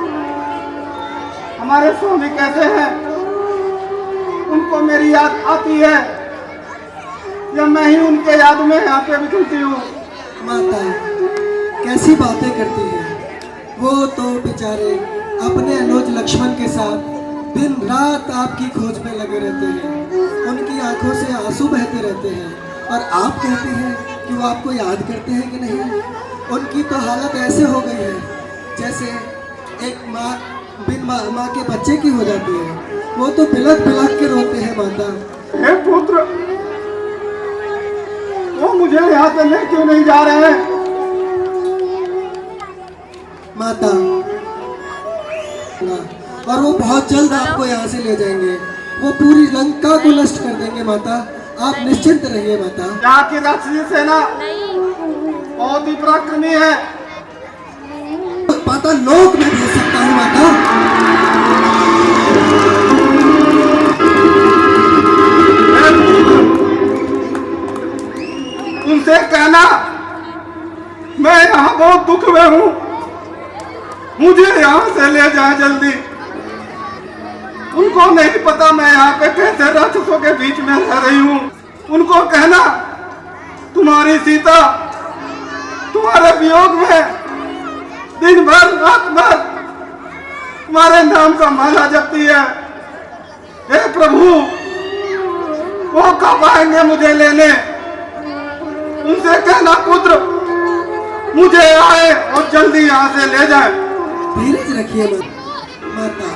हमारे स्वामी कैसे हैं? उनको मेरी याद आती है या मैं ही उनके याद में यहाँ पे बिखरती हूँ? माता, कैसी बातें करती है? वो तो बेचारे अपने अनुज लक्ष्मण के साथ दिन रात आपकी खोज में लगे रहते हैं। उनकी आंखों से आंसू बहते रहते हैं, और आप कहते हैं कि वो आपको याद करते हैं कि नहीं? उनकी तो हालत ऐसे हो गई है जैसे एक माँ बिन माँ के बच्चे की हो जाती है। वो तो बिलख बिलख के रोते हैं माता। हे पुत्र, वो मुझे यहाँ से ले क्यों नहीं जा रहे हैं? माता, और वो बहुत जल्द आपको यहाँ से ले जाएंगे। वो पूरी लंका को नष्ट कर देंगे माता, आप निश्चिंत रहिए माता। यहाँ की राक्षसी सेना बहुत ही पराक्रमी है। पाता लोक में भेज सकता हूँ माता। उनसे कहना मैं यहाँ बहुत दुख में हूँ, मुझे यहाँ से ले जाए जल्दी। उनको नहीं पता मैं यहाँ पे कैसे राक्षसों के बीच में रह रही हूँ। उनको कहना तुम्हारी सीता तुम्हारे वियोग में दिन भर रात भर तुम्हारे नाम का माला जपती है। हे प्रभु, वो कब आएंगे मुझे लेने? उनसे कहना पुत्र मुझे आए और जल्दी यहाँ से ले जाए। धीरज रखिए माता,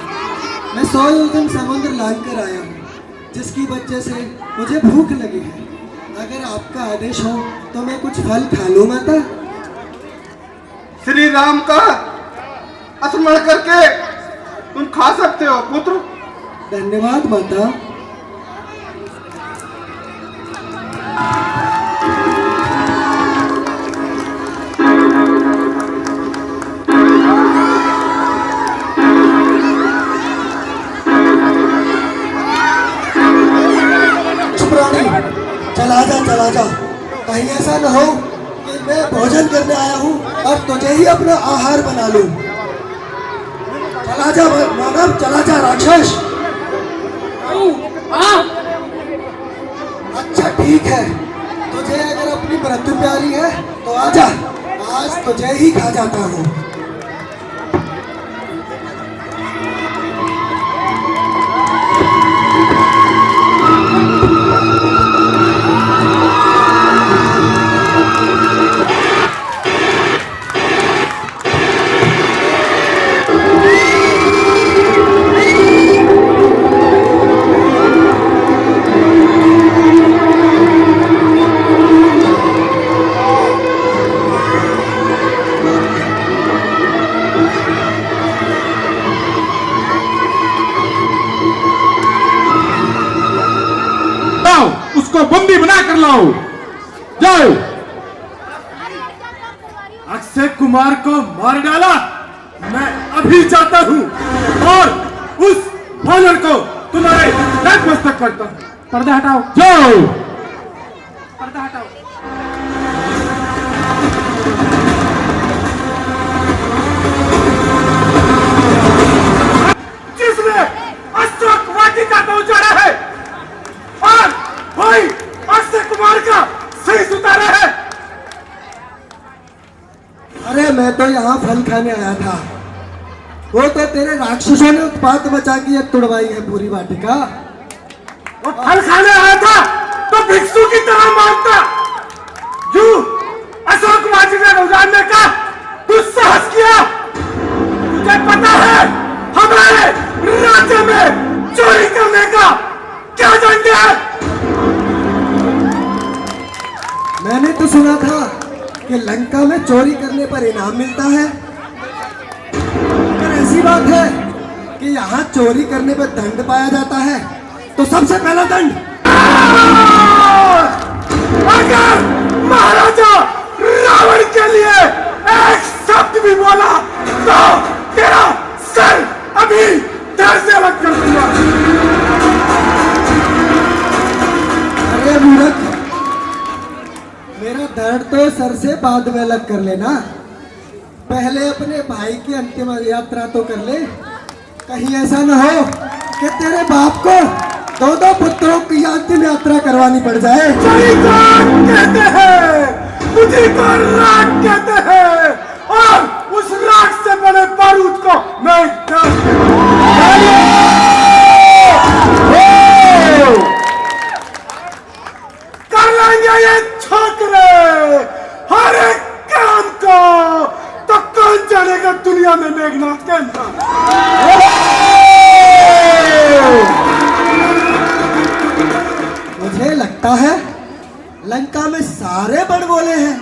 मैं 100 योजन समुद्र लांग कर आया हूँ, जिसकी वजह से मुझे भूख लगी है। अगर आपका आदेश हो तो मैं कुछ फल खा लूँ माता। श्री राम का स्मरण करके तुम खा सकते हो पुत्र। धन्यवाद माता। चला जा कहीं ऐसा न हो कि मैं भोजन करने आया हूँ और तुझे ही अपना आहार बना लूं। चला जा मानव, चला जा राक्षस। अच्छा ठीक है, तुझे अगर अपनी मृत्यु प्यारी है तो आजा, आज तुझे ही खा जाता हूँ। उसको बंदी बना कर लाओ, जाओ। अक्षय कुमार को मार डाला, मैं अभी जाता हूँ और उस वानर को तुम्हारे नतमस्तक करता हूँ। पर्दा हटाओ, जाओ। पर्दा हटाओ। जिसने अशोक वाटिका को उजाड़ा है और भाई अक्षय कुमार का सही उतारा है। अरे मैं तो यहाँ फल खाने आया था, वो तो तेरे राक्षसों ने उत्पात मचा के तुड़वाई है पूरी वाटिका। वो फल खाने आया था तो भिक्षु की तरह मांगता, यूं अशोक वाटिका को उजाड़ने का दुस्साहस किया। तुझे पता है हमारे राज्य में चोरी करने का क्या दंड है? मैंने तो सुना था कि लंका में चोरी करने पर इनाम मिलता है, अगर ऐसी बात है कि यहाँ चोरी करने पर दंड पाया जाता है तो सबसे पहला दंड, अगर महाराजा रावण के लिए एक शब्द भी बोला तो तेरा सर अभी धड़ से अलग कर दूंगा। अरे मूर्ख, मेरा दर्द तो सर से बाद में अलग कर लेना, पहले अपने भाई की अंतिम यात्रा तो कर ले। कहीं ऐसा न हो कि तेरे बाप को दो दो पुत्रों की अंतिम यात्रा करवानी पड़ जाए। कहते हैं, तुझे को राग कहते हैं और उस राग से बने बारूद को मैं कर लेंगे ये छोकरे हर एक काम को, तो कौन जानेगा दुनिया में मेघनाथ के अंदर। मुझे लगता है लंका में सारे बड़ बोले हैं।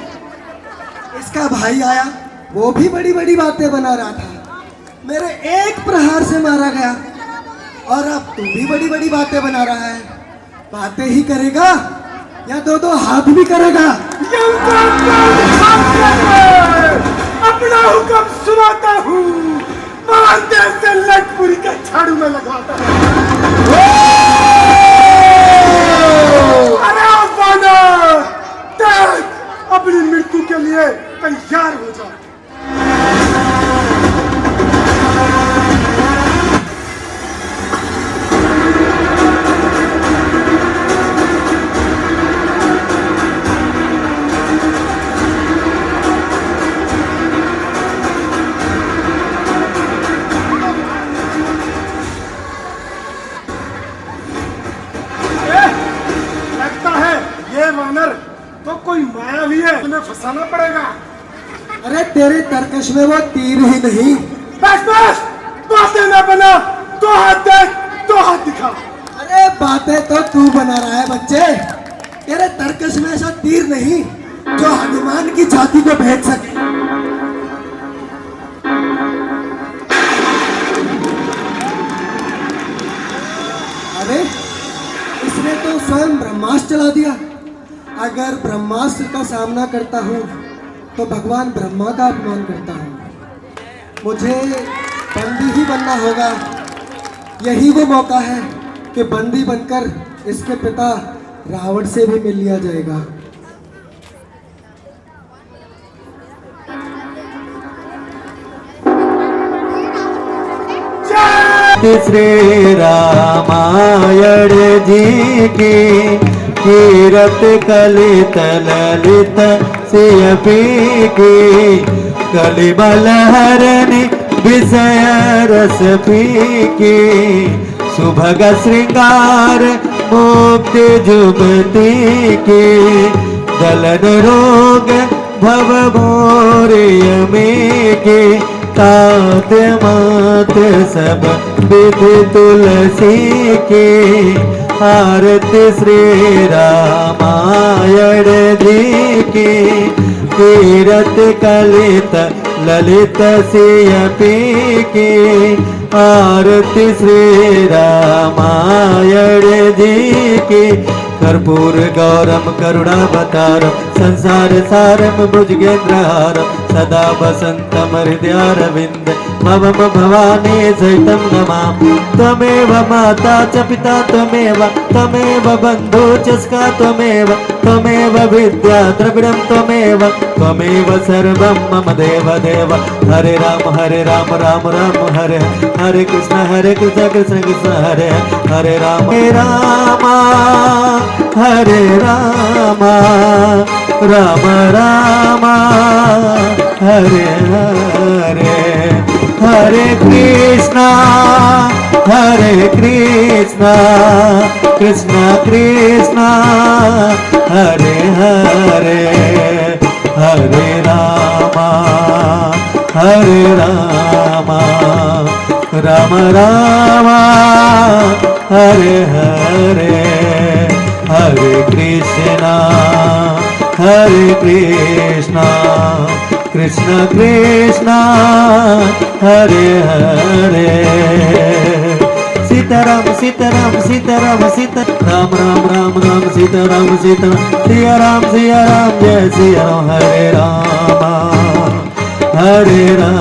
इसका भाई आया, वो भी बड़ी बड़ी बातें बना रहा था, मेरे एक प्रहार से मारा गया, और अब तू भी बड़ी बड़ी बातें बना रहा है। बातें ही करेगा या दो दो हाथ भी करेगा? अपना हुक्म सुनाता हूँ, मानदेव से लटपुरी के झाड़ू में लगाता हूँ। अरे वानर, देख अपनी मृत्यु के लिए तैयार हो जा। तो कोई माया भी है, तुम्हें फंसाना पड़ेगा। अरे तेरे तरकश में वो तीर ही नहीं। बस बस, बातें ना बना, तो हाथ दे, तो हाथ दिखा। अरे बातें तो तू बना रहा है बच्चे, तेरे तरकश में ऐसा तीर नहीं जो हनुमान की छाती को भेद सके। अरे इसने तो स्वयं ब्रह्मास्त्र चला दिया। अगर ब्रह्मास्त्र का सामना करता हूँ तो भगवान ब्रह्मा का अपमान करता हूँ। मुझे बंदी ही बनना होगा। यही वो मौका है कि बंदी बनकर इसके पिता रावण से भी मिल लिया जाएगा। आरती श्री रामायण जी की, कीरत कलित ललित सिय पी की, कलिबल हरनि विषय रस पी की, सुभग श्रृंगार मुक्ति जुगती की, दलन रोग भव भोरिय में के, तात मात सब विधि तुलसी के, आरती श्री रामायण जी की, कीरत कलित ललित सिय पी की, आरती श्री रामायण जी की, कर्पूर गौरम करुणावतारम संसार सारम भुजगेन्द्रहारम, सदा वसंतम हृदयारविंद भवम भवानी सहितं नमामि। त्वमेव माता च पिता त्वमेव, त्वमेव बन्धु च सखा त्वमेव, त्वमेव विद्या द्रविणं त्वमेव, त्वमेव सर्वं मम देव देव। हरे राम राम राम हरे हरे कृष्ण कृष्ण कृष्ण हरे हरे राम हरे राम राम राम हरे हरे, हरे कृष्णा कृष्ण कृष्ण हरे हरे, हरे राम राम राम हरे हरे, हरे कृष्णा कृष्ण कृष्ण हरे हरे। सीताराम सीताराम सीताराम सीताराम राम राम राम सीताराम सीताराम, सिया राम जय सिया राम, हरे राम